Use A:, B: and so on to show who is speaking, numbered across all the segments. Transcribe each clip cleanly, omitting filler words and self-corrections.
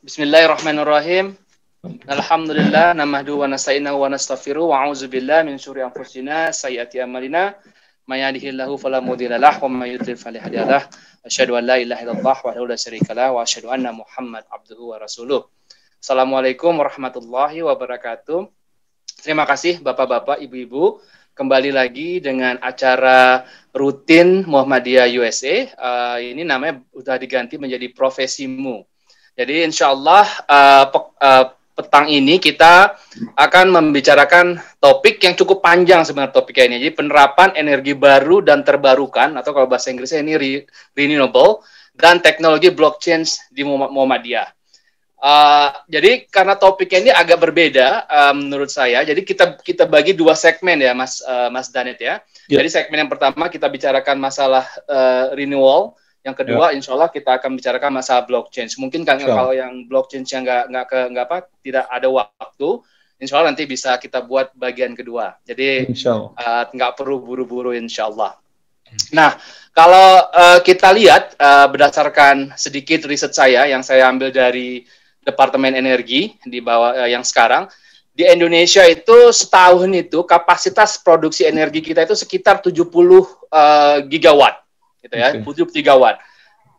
A: Bismillahirrahmanirrahim. Alhamdulillah nahmaduhu wa nasta'inuhu wa nastaghfiruh wa a'udzu billahi min syururi anfusina sayyiati a'malina may yahdihillahu fala mudilla lahu wa may yudlil fala hadiya lahu. Asyhadu an la ilaha illallah wahdahu la syarika lahu wa asyhadu anna Muhammad abduhu wa rasuluh. Assalamualaikum warahmatullahi wabarakatuh. Terima kasih Bapak-bapak, Ibu-ibu. Kembali lagi dengan acara rutin Muhammadiyah USA. Ini namanya sudah diganti menjadi Profesimu. Jadi insya Allah petang ini kita akan membicarakan topik yang cukup panjang sebenarnya topiknya ini. Jadi penerapan energi baru dan terbarukan, atau kalau bahasa Inggrisnya ini renewable, dan teknologi blockchain di Muhammadiyah. Jadi karena topiknya ini agak berbeda menurut saya, jadi kita bagi dua segmen ya Mas Danet ya. Jadi segmen yang pertama kita bicarakan masalah renewal. Yang kedua, insya Allah kita akan bicarakan masalah blockchain. Mungkin kalau yang blockchain yang tidak ada waktu, insya Allah nanti bisa kita buat bagian kedua. Jadi nggak perlu buru-buru, insya Allah. Nah, kalau kita lihat berdasarkan sedikit riset saya yang saya ambil dari Departemen Energi di bawah yang sekarang di Indonesia itu setahun itu kapasitas produksi energi kita itu sekitar 70 gigawatt. Gitu ya, 70 gigawatt.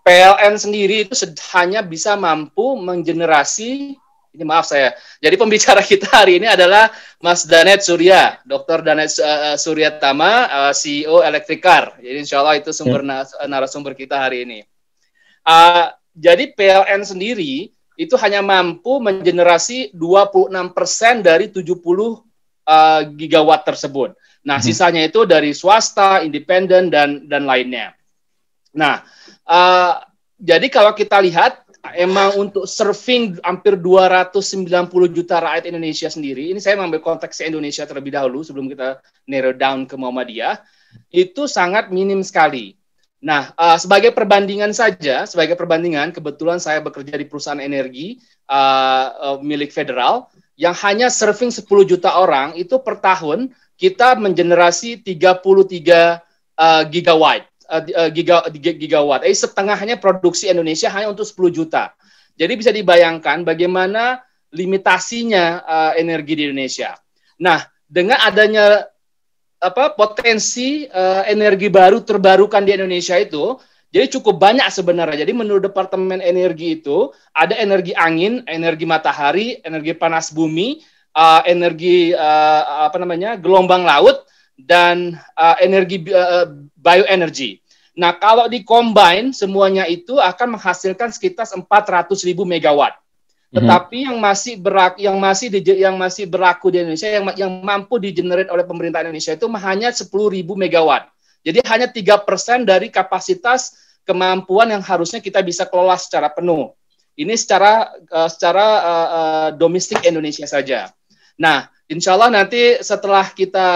A: PLN sendiri itu hanya bisa mampu menggenerasi, ini maaf saya, jadi pembicara kita hari ini adalah Mas Danet Surya, Dr. Danet Surya Tama, CEO Electricar. Jadi insya Allah itu sumber narasumber kita hari ini. Jadi PLN sendiri itu hanya mampu menggenerasi 26% dari 70 gigawatt tersebut. Nah, sisanya itu dari swasta, independen, dan lainnya. Nah, jadi kalau kita lihat, emang untuk serving hampir 290 juta rakyat Indonesia sendiri, ini saya mengambil konteks Indonesia terlebih dahulu sebelum kita narrow down ke Muhammadiyah, itu sangat minim sekali. Nah, sebagai perbandingan, kebetulan saya bekerja di perusahaan energi milik federal, yang hanya serving 10 juta orang, itu per tahun kita menggenerasi 33 gigawatt. Setengahnya produksi Indonesia hanya untuk 10 juta. Jadi bisa dibayangkan bagaimana limitasinya energi di Indonesia. Nah, dengan adanya potensi energi baru terbarukan di Indonesia itu, jadi cukup banyak sebenarnya. Jadi menurut Departemen Energi itu ada energi angin, energi matahari, energi panas bumi, energi gelombang laut, dan energi bioenergi. Nah, kalau di-combine semuanya itu akan menghasilkan sekitar 400.000 megawatt. Tetapi yang masih berlaku di Indonesia, yang mampu di-generate oleh pemerintah Indonesia itu hanya 10.000 megawatt. Jadi hanya 3% dari kapasitas kemampuan yang harusnya kita bisa kelola secara penuh. Ini secara domestik Indonesia saja. Nah, insya Allah nanti setelah kita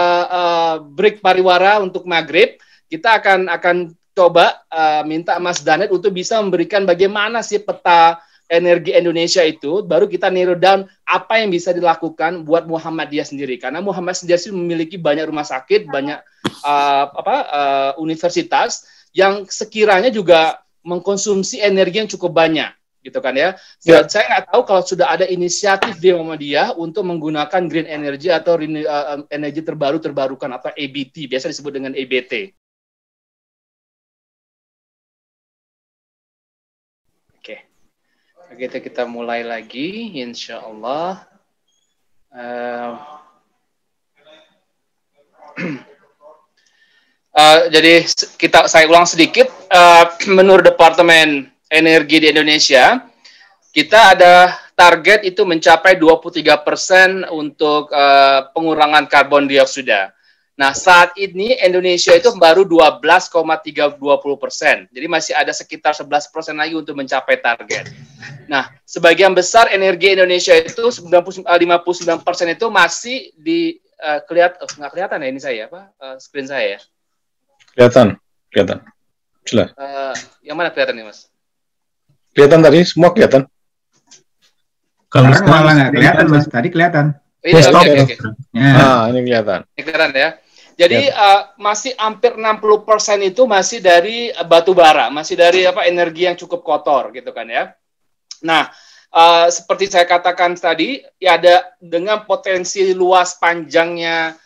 A: break pariwara untuk maghrib, kita akan coba minta Mas Danet untuk bisa memberikan bagaimana sih peta energi Indonesia itu, baru kita narrow down apa yang bisa dilakukan buat Muhammadiyah sendiri. Karena Muhammadiyah sendiri memiliki banyak rumah sakit, banyak universitas yang sekiranya juga mengkonsumsi energi yang cukup banyak. Gitu kan ya. Saya nggak tahu kalau sudah ada inisiatif di Muhammadiyah untuk menggunakan green energy atau energi terbarukan atau EBT, biasa disebut dengan EBT. Oke. Kita mulai lagi, insya Allah. Jadi saya ulang sedikit. Menurut Departemen Energi di Indonesia, kita ada target itu mencapai 23% untuk pengurangan karbon dioksida. Nah, saat ini Indonesia itu baru 12,320%. Jadi masih ada sekitar 11% lagi untuk mencapai target. Nah, sebagian besar energi Indonesia itu 59% itu masih nggak kelihatan ya ini saya screen saya ya.
B: Kelihatan. Jelas.
A: Yang mana kelihatan nih, Mas?
B: Kelihatan tadi, semua kelihatan.
C: Kalau sekarang malah nggak kelihatan, Mas. Tadi kelihatan.
A: Iya, oke.
B: Nah, ini kelihatan.
A: Ini kelihatan ya. Jadi masih hampir 60% itu masih dari batu bara, masih dari energi yang cukup kotor gitu kan ya. Nah, seperti saya katakan tadi, ya ada dengan potensi luas panjangnya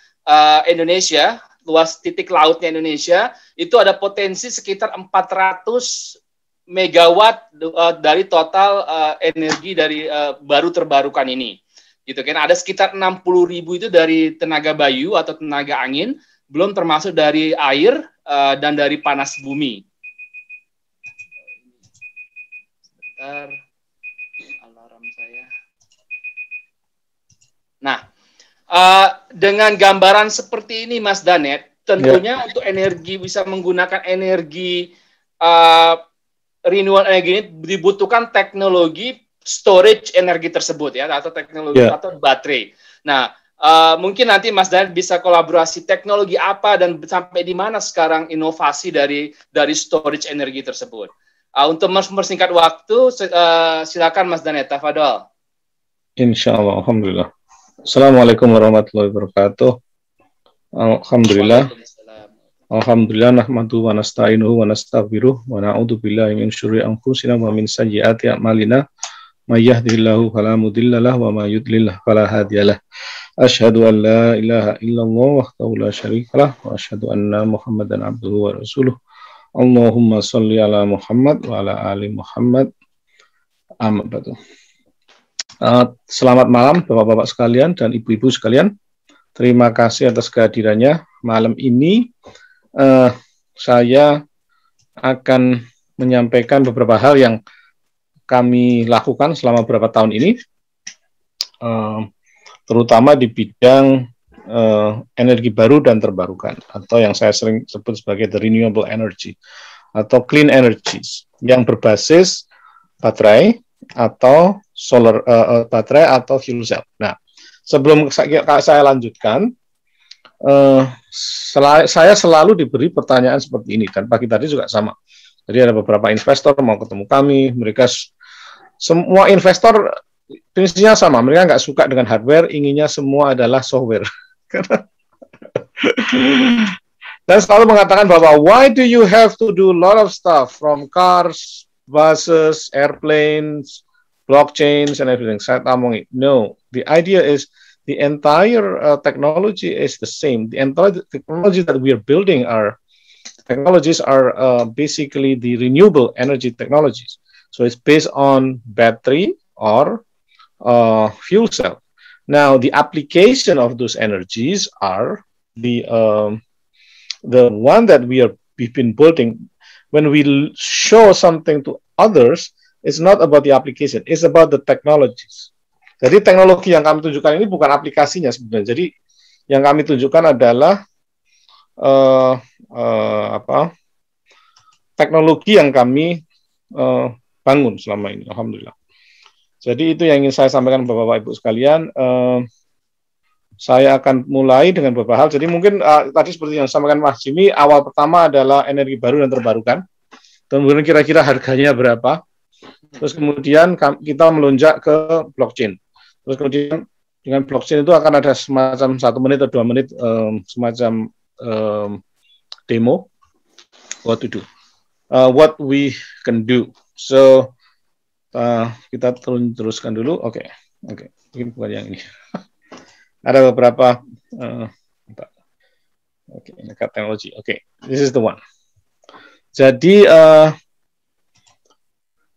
A: Indonesia, luas titik lautnya Indonesia, itu ada potensi sekitar 400 megawatt dari total energi dari baru terbarukan ini. Gitu kan, ada sekitar 60.000 itu dari tenaga bayu atau tenaga angin, belum termasuk dari air dan dari panas bumi. Sebentar, alarm saya. Nah, dengan gambaran seperti ini, Mas Danet, tentunya untuk energi bisa menggunakan energi renewable energi ini dibutuhkan teknologi storage energi tersebut ya, atau teknologi atau baterai. Nah, mungkin nanti Mas Danet bisa kolaborasi teknologi apa dan sampai di mana sekarang inovasi dari storage energi tersebut. Untuk mempersingkat waktu, silakan Mas Danet, tafadhol.
B: Insyaallah, alhamdulillah. Assalamualaikum warahmatullahi wabarakatuh. Alhamdulillah. Alhamdulillah nahmaduhu wa nasta'inuhu wa nastaghfiruh wa na'udzu billahi min syururi anfusina wa min sayyiati a'malina. May yahdihillahu fala mudhillalah wa may yudlil fala hadiyalah. Asyhadu an la ilaha illallah wahdahu la syarikalah wa asyhadu anna Muhammadan abduhu wa rasuluh. Allahumma shalli ala Muhammad wa ala ali Muhammad. Amma ba'du. Selamat malam Bapak-bapak sekalian dan Ibu-ibu sekalian. Terima kasih atas kehadirannya malam ini. Saya akan menyampaikan beberapa hal yang kami lakukan selama beberapa tahun ini, terutama di bidang energi baru dan terbarukan, atau yang saya sering sebut sebagai the renewable energy atau clean energies, yang berbasis baterai atau solar baterai atau fuel cell. Nah, sebelum saya lanjutkan, saya selalu diberi pertanyaan seperti ini, dan pagi tadi juga sama. Jadi ada beberapa investor mau ketemu kami, mereka semua investor prinsipnya sama, mereka nggak suka dengan hardware, inginnya semua adalah software. Dan selalu mengatakan bahwa why do you have to do a lot of stuff from cars, buses, airplanes, blockchains, and everything. Saya ngomong, no, the idea is the entire technology is the same. The entire technology that we are building technologies are basically the renewable energy technologies. So it's based on battery or fuel cell. Now the application of those energies are the one that we've been building. When we show something to others, it's not about the application, it's about the technologies. Jadi teknologi yang kami tunjukkan ini bukan aplikasinya sebenarnya. Jadi yang kami tunjukkan adalah teknologi yang kami bangun selama ini, alhamdulillah. Jadi itu yang ingin saya sampaikan Bapak Ibu sekalian. Saya akan mulai dengan beberapa hal. Jadi mungkin tadi seperti yang disampaikan Mas Jimmy, awal pertama adalah energi baru dan terbarukan. Kemudian kira-kira harganya berapa. Terus kemudian kita melonjak ke blockchain. Terus kemudian dengan blockchain itu akan ada semacam 1 menit atau 2 menit semacam demo what to do, what we can do. So kita teruskan dulu. Oke. Mungkin bukan yang ini. Ada beberapa teknologi. This is the one. Jadi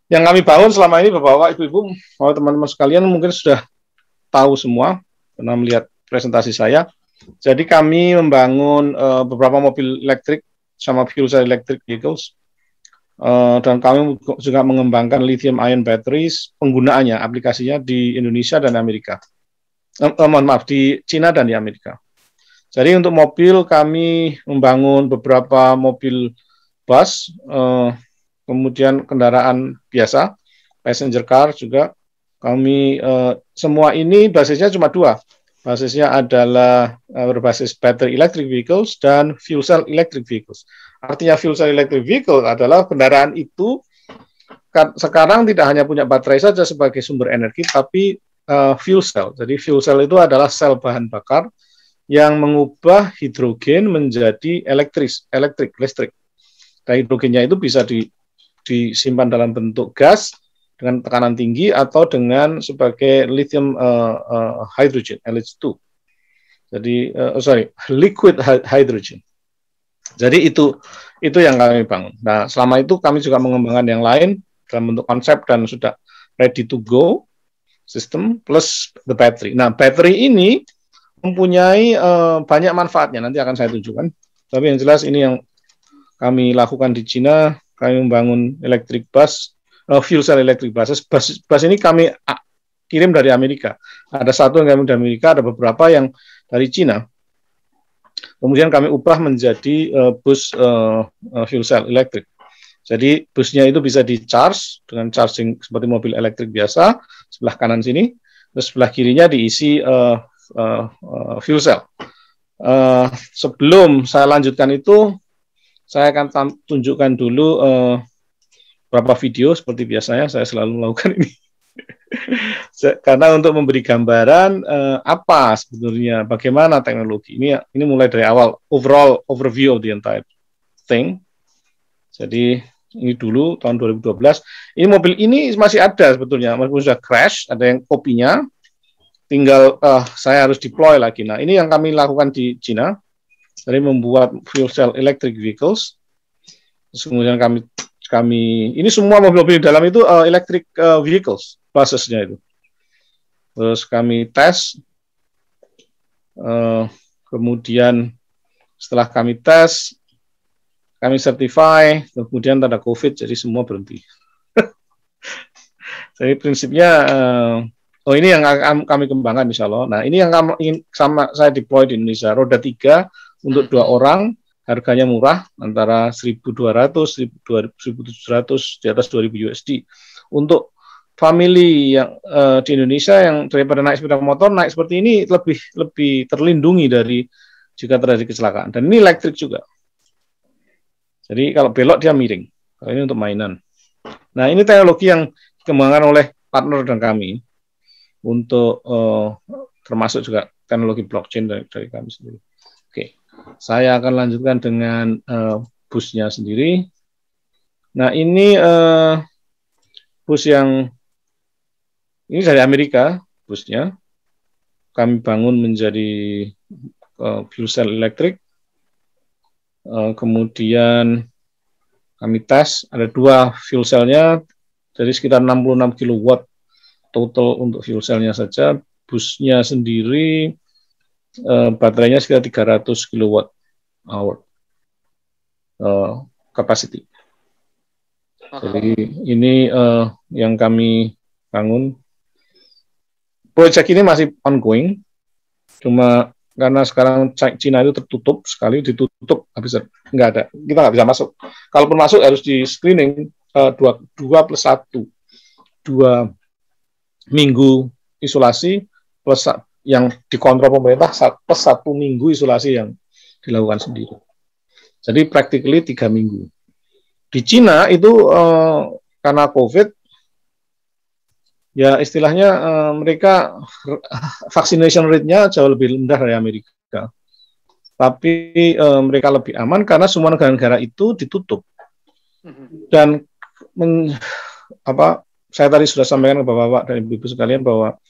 B: yang kami bangun selama ini, Bapak-bapak, Ibu-ibu, teman-teman sekalian mungkin sudah tahu semua, pernah melihat presentasi saya. Jadi kami membangun beberapa mobil elektrik sama fuel cell electric vehicles, dan kami juga mengembangkan lithium ion batteries, penggunaannya, aplikasinya di Indonesia dan Amerika. Di Cina dan di Amerika. Jadi untuk mobil kami membangun beberapa mobil bus, kemudian kendaraan biasa, passenger car juga. Kami semua ini basisnya cuma 2. Basisnya adalah berbasis battery electric vehicles dan fuel cell electric vehicles. Artinya fuel cell electric vehicle adalah kendaraan itu sekarang tidak hanya punya baterai saja sebagai sumber energi, tapi fuel cell. Jadi fuel cell itu adalah sel bahan bakar yang mengubah hidrogen menjadi listrik. Dan hidrogennya itu bisa disimpan dalam bentuk gas dengan tekanan tinggi atau dengan sebagai lithium hydrogen LH2. Jadi liquid hydrogen. Jadi itu yang kami bangun. Nah, selama itu kami juga mengembangkan yang lain dalam bentuk konsep dan sudah ready to go sistem plus the battery. Nah, battery ini mempunyai banyak manfaatnya. Nanti akan saya tunjukkan. Tapi yang jelas ini yang kami lakukan di Cina. Kami membangun electric bus, fuel cell electric buses. Bus ini kami kirim dari Amerika. Ada satu yang kami dari Amerika, ada beberapa yang dari Cina. Kemudian kami ubah menjadi bus fuel cell elektrik. Jadi busnya itu bisa di-charge dengan charging seperti mobil elektrik biasa, sebelah kanan sini, terus sebelah kirinya diisi fuel cell. Sebelum saya lanjutkan itu, saya akan tunjukkan dulu beberapa video seperti biasanya saya selalu melakukan ini. Karena untuk memberi gambaran apa sebenarnya, bagaimana teknologi ini mulai dari awal, overall overview of the entire thing. Jadi ini dulu tahun 2012. Ini mobil ini masih ada sebetulnya, meskipun sudah crash, ada yang kopinya, tinggal saya harus deploy lagi. Nah, ini yang kami lakukan di Cina. Dari membuat fuel cell electric vehicles. Terus kemudian kami ini semua mobil-mobil di dalam itu electric vehicles, busesnya itu. Terus kami tes, kemudian setelah kami tes, kami certify, kemudian ada COVID, jadi semua berhenti. Jadi prinsipnya, ini yang akan kami kembangkan insya Allah. Nah, ini yang sama saya deploy di Indonesia, roda 3 untuk 2 orang, harganya murah, antara 1.200, 1.700, di atas 2.000 USD. Untuk family yang di Indonesia yang daripada naik sepeda motor, naik seperti ini lebih terlindungi dari jika terjadi kecelakaan. Dan ini elektrik juga. Jadi kalau belok dia miring. Kalau ini untuk mainan. Nah, ini teknologi yang dikembangkan oleh partner dan kami untuk termasuk juga teknologi blockchain dari kami sendiri. Oke. Saya akan lanjutkan dengan busnya sendiri. Nah, ini bus yang ini dari Amerika, busnya. Kami bangun menjadi fuel cell elektrik. Kemudian kami tes, ada 2 fuel cell-nya, dari sekitar 66 kW total untuk fuel cell-nya saja. Busnya sendiri baterainya sekitar 300 kWh capacity. Jadi ini yang kami bangun. Proyek ini masih ongoing, cuma karena sekarang Cina itu tertutup sekali, ditutup, habis nggak ada, kita nggak bisa masuk. Kalaupun masuk harus di screening 2+1, 2 minggu isolasi plus yang dikontrol pemerintah plus 1 minggu isolasi yang dilakukan sendiri. Jadi practically 3 minggu. Di Cina itu karena COVID, ya istilahnya mereka vaccination rate-nya jauh lebih rendah dari Amerika. Tapi mereka lebih aman karena semua negara-negara itu ditutup. Dan saya tadi sudah sampaikan ke Bapak-Bapak dan Ibu-Ibu sekalian bahwa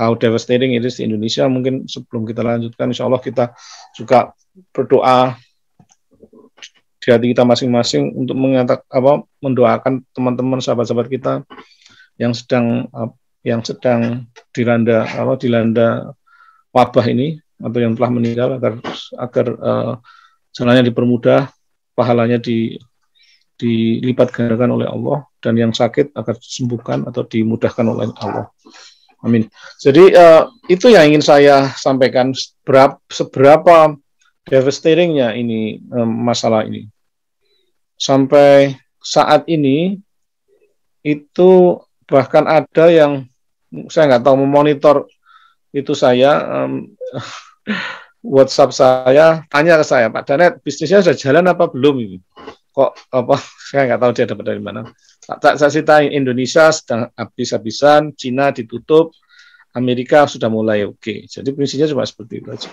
B: how devastating it is di Indonesia. Mungkin sebelum kita lanjutkan, insya Allah kita juga berdoa di hati kita masing-masing untuk mendoakan teman-teman sahabat-sahabat kita yang sedang dilanda wabah ini atau yang telah meninggal agar jalannya dipermudah, pahalanya dilipat gandakan oleh Allah, dan yang sakit agar disembuhkan atau dimudahkan oleh Allah. Amin. Jadi itu yang ingin saya sampaikan, seberapa devastatingnya ini masalah ini. Sampai saat ini itu bahkan ada yang saya nggak tahu memonitor itu, saya WhatsApp saya tanya ke saya, Pak Danet, bisnisnya sudah jalan apa belum ini? Kok saya nggak tahu dia dapat dari mana. Saya cerita Indonesia sedang habis-habisan, Cina ditutup, Amerika sudah mulai oke. Jadi prinsipnya cuma seperti itu aja.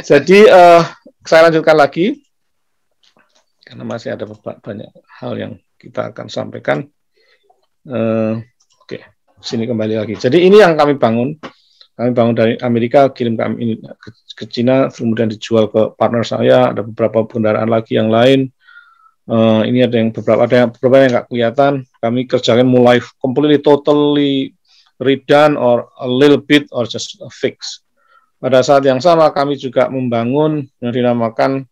B: Jadi saya lanjutkan lagi karena masih ada banyak hal yang kita akan sampaikan. Oke, sini kembali lagi. Jadi ini yang kami bangun. Kami bangun dari Amerika, kirim ke Cina, kemudian dijual ke partner saya. Ada beberapa kendaraan lagi yang lain. Ini ada beberapa yang nggak kelihatan. Kami kerjakan mulai completely, totally redone or a little bit or just a fix. Pada saat yang sama kami juga membangun yang dinamakan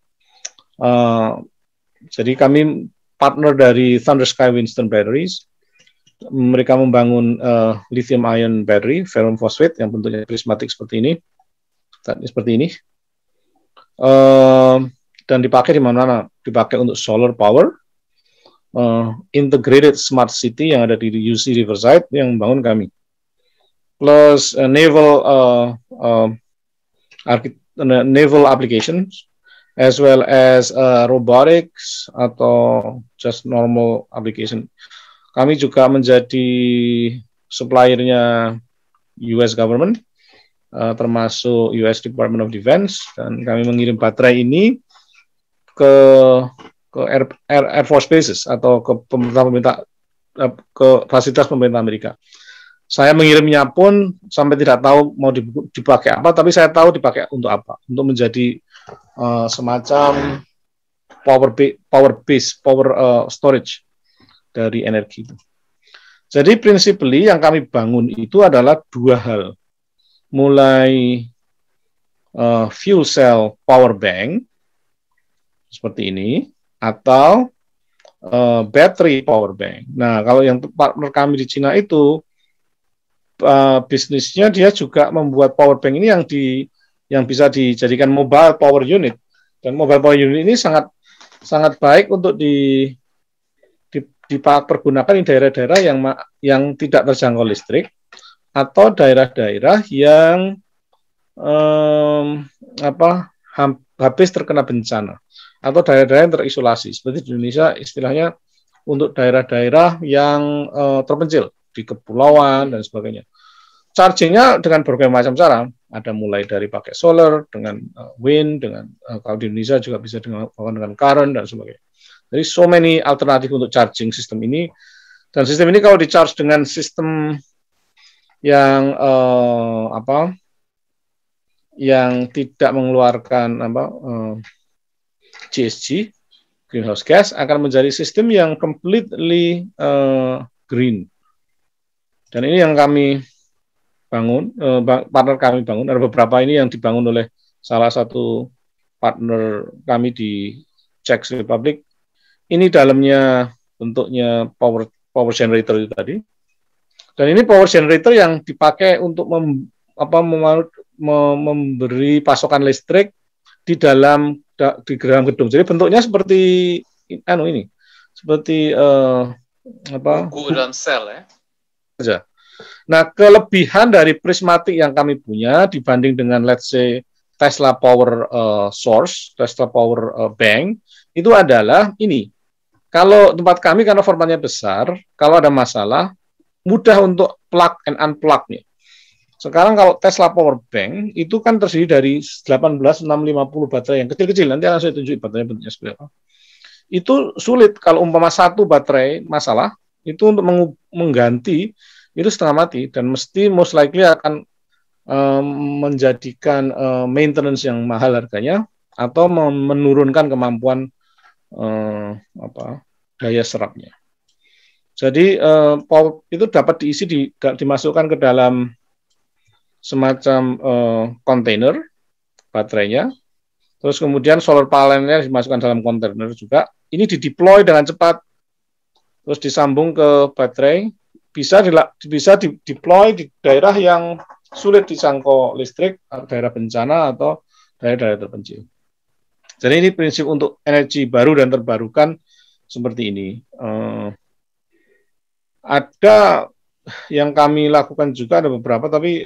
B: jadi kami partner dari Thunder Sky Winston Batteries. Mereka membangun lithium ion battery, ferrum phosphate yang bentuknya prismatik seperti ini. Dan dipakai di mana-mana. Dipakai untuk solar power, integrated smart city yang ada di UC Riverside yang membangun kami. Plus naval applications, as well as robotics atau just normal application. Kami juga menjadi suppliernya US government, termasuk US Department of Defense, dan kami mengirim baterai ini ke Air Force bases atau ke ke fasilitas pemerintah Amerika. Saya mengirimnya pun sampai tidak tahu mau dipakai apa, tapi saya tahu dipakai untuk apa, untuk menjadi semacam power storage dari energi itu. Jadi principally yang kami bangun itu adalah dua hal, mulai fuel cell power bank seperti ini atau battery power bank. Nah, kalau yang partner kami di Cina itu bisnisnya dia juga membuat power bank ini yang bisa dijadikan mobile power unit, dan mobile power unit ini sangat baik untuk dipergunakan di daerah-daerah yang tidak terjangkau listrik atau daerah-daerah yang habis terkena bencana atau daerah-daerah yang terisolasi. Seperti di Indonesia istilahnya untuk daerah-daerah yang terpencil di kepulauan dan sebagainya. Chargingnya dengan berbagai macam cara. Ada mulai dari pakai solar, dengan wind, dengan kalau di Indonesia juga bisa dengan current dan sebagainya. Jadi so many alternatif untuk charging sistem ini. Dan sistem ini kalau di-charge dengan sistem yang yang tidak mengeluarkan GHG, greenhouse gas, akan menjadi sistem yang completely green. Dan ini yang kami bangun, partner kami bangun. Ada beberapa ini yang dibangun oleh salah satu partner kami di Czech Republic. Ini dalamnya bentuknya power generator itu tadi. Dan ini power generator yang dipakai untuk memberi pasokan listrik di dalam gedung. Jadi bentuknya seperti ini. Seperti
A: buku dalam sel ya.
B: Nah, kelebihan dari prismatik yang kami punya dibanding dengan let's say Tesla Power Source, Tesla Power Bank, itu adalah ini. Kalau tempat kami karena formatnya besar, kalau ada masalah, mudah untuk plug and unplug-nya. Sekarang kalau Tesla Power Bank, itu kan terdiri dari 18650 baterai yang kecil-kecil. Nanti akan saya tunjuk baterainya bentuknya seperti apa. Itu sulit kalau umpama satu baterai masalah, itu untuk mengganti, itu setengah mati. Dan mesti most likely akan menjadikan maintenance yang mahal harganya, atau menurunkan kemampuan daya serapnya. Jadi itu dapat diisi dimasukkan ke dalam semacam kontainer baterainya, terus kemudian solar panelnya dimasukkan dalam kontainer juga. Ini dideploy dengan cepat, terus disambung ke baterai, bisa deploy di daerah yang sulit dijangkau listrik, daerah bencana atau daerah-daerah terpencil. Jadi ini prinsip untuk energi baru dan terbarukan seperti ini. Ada yang kami lakukan juga, ada beberapa, tapi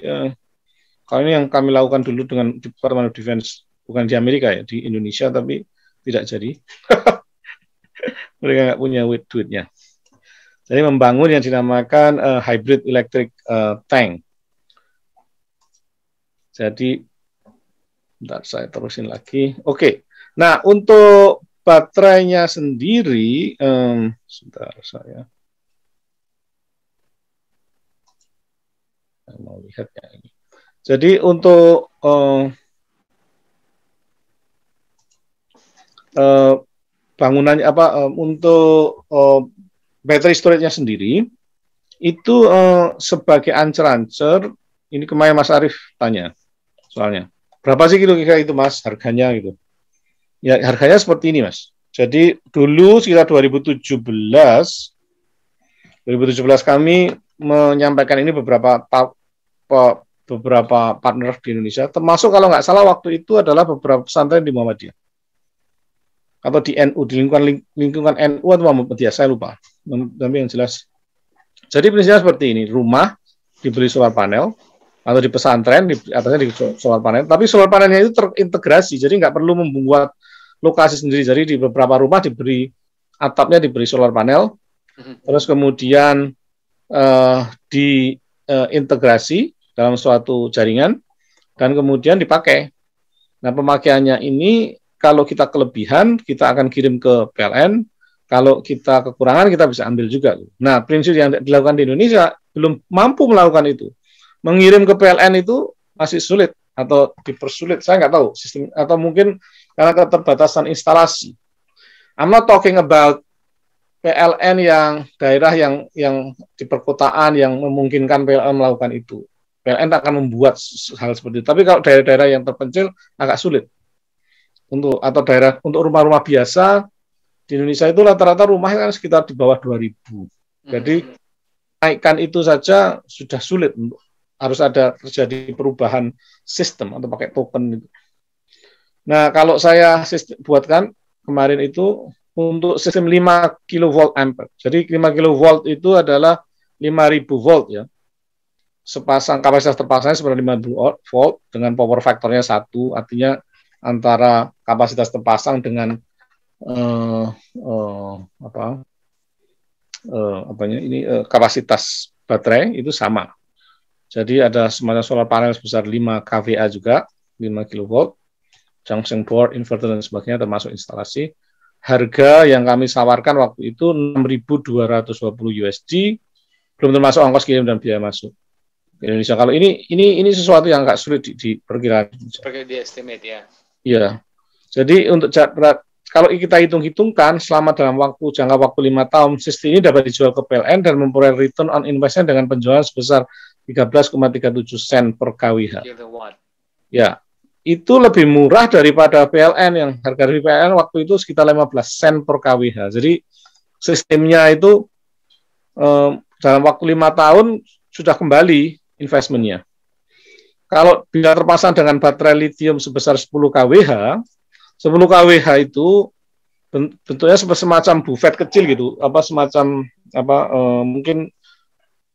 B: kalau ini yang kami lakukan dulu dengan Department of Defense, bukan di Amerika ya, di Indonesia, tapi tidak jadi. Mereka nggak punya duitnya. Jadi membangun yang dinamakan hybrid electric tank. Jadi, bentar saya terusin lagi. Oke. Nah, untuk baterainya sendiri, sebentar saya. Saya mau lihat ya ini. Jadi untuk bangunannya untuk battery storage-nya sendiri itu sebagai ancer-ancer, ini kemarin Mas Arief tanya soalnya berapa sih kira-kira itu Mas harganya gitu ya. Harganya seperti ini Mas. Jadi dulu sekitar 2017 kami menyampaikan ini beberapa partner di Indonesia, termasuk kalau nggak salah waktu itu adalah beberapa pesantren di Muhammadiyah atau di NU, di lingkungan NU atau Muhammadiyah, saya lupa. Tapi yang jelas, jadi prinsipnya seperti ini: rumah dibeli solar panel, atau di pesantren di atasnya di solar panel, tapi solar panelnya itu terintegrasi, jadi nggak perlu membuat lokasi sendiri. Jadi di beberapa rumah diberi atapnya diberi solar panel, terus kemudian diintegrasi dalam suatu jaringan dan kemudian dipakai. Nah, pemakaiannya ini kalau kita kelebihan kita akan kirim ke PLN, kalau kita kekurangan kita bisa ambil juga. Nah, prinsip yang dilakukan di Indonesia belum mampu melakukan itu. Mengirim ke PLN itu masih sulit atau dipersulit, saya nggak tahu sistem, atau mungkin karena keterbatasan instalasi. I'm not talking about PLN yang daerah yang di perkotaan yang memungkinkan PLN melakukan itu. PLN akan membuat hal seperti itu. Tapi kalau daerah-daerah yang terpencil agak sulit. Untuk rumah-rumah biasa di Indonesia itu rata-rata rumahnya kan sekitar di bawah 2.000. Jadi naikkan itu saja sudah sulit. Harus ada terjadi perubahan sistem atau pakai token. Nah, kalau saya buatkan kemarin itu untuk sistem 5 kV ampere. Jadi 5 kV itu adalah 5.000 volt ya. Sepasang kapasitas terpasangnya sebenarnya 50 volt dengan power faktornya 1, artinya antara kapasitas terpasang dengan kapasitas baterai itu sama. Jadi ada semacam solar panel sebesar 5 kVA juga, 5 kV, junction board, inverter dan sebagainya termasuk instalasi. Harga yang kami tawarkan waktu itu 6.220 USD, belum termasuk ongkos kirim dan biaya masuk ke Indonesia. Kalau ini sesuatu yang agak sulit diperkirakan.
A: Sebagai di estimate ya.
B: Iya. Jadi untuk kalau kita hitung-hitungkan selama dalam jangka waktu 5 tahun, sistem ini dapat dijual ke PLN dan memperoleh return on investment dengan penjualan sebesar 13,37 sen per kWh. Ya, itu lebih murah daripada PLN yang harga dari PLN waktu itu sekitar 15 sen per kWh. Jadi sistemnya itu dalam waktu 5 tahun sudah kembali investmentnya. Kalau bila terpasang dengan baterai lithium sebesar 10 kWh, 10 kWh itu bentuknya semacam buffet kecil gitu, mungkin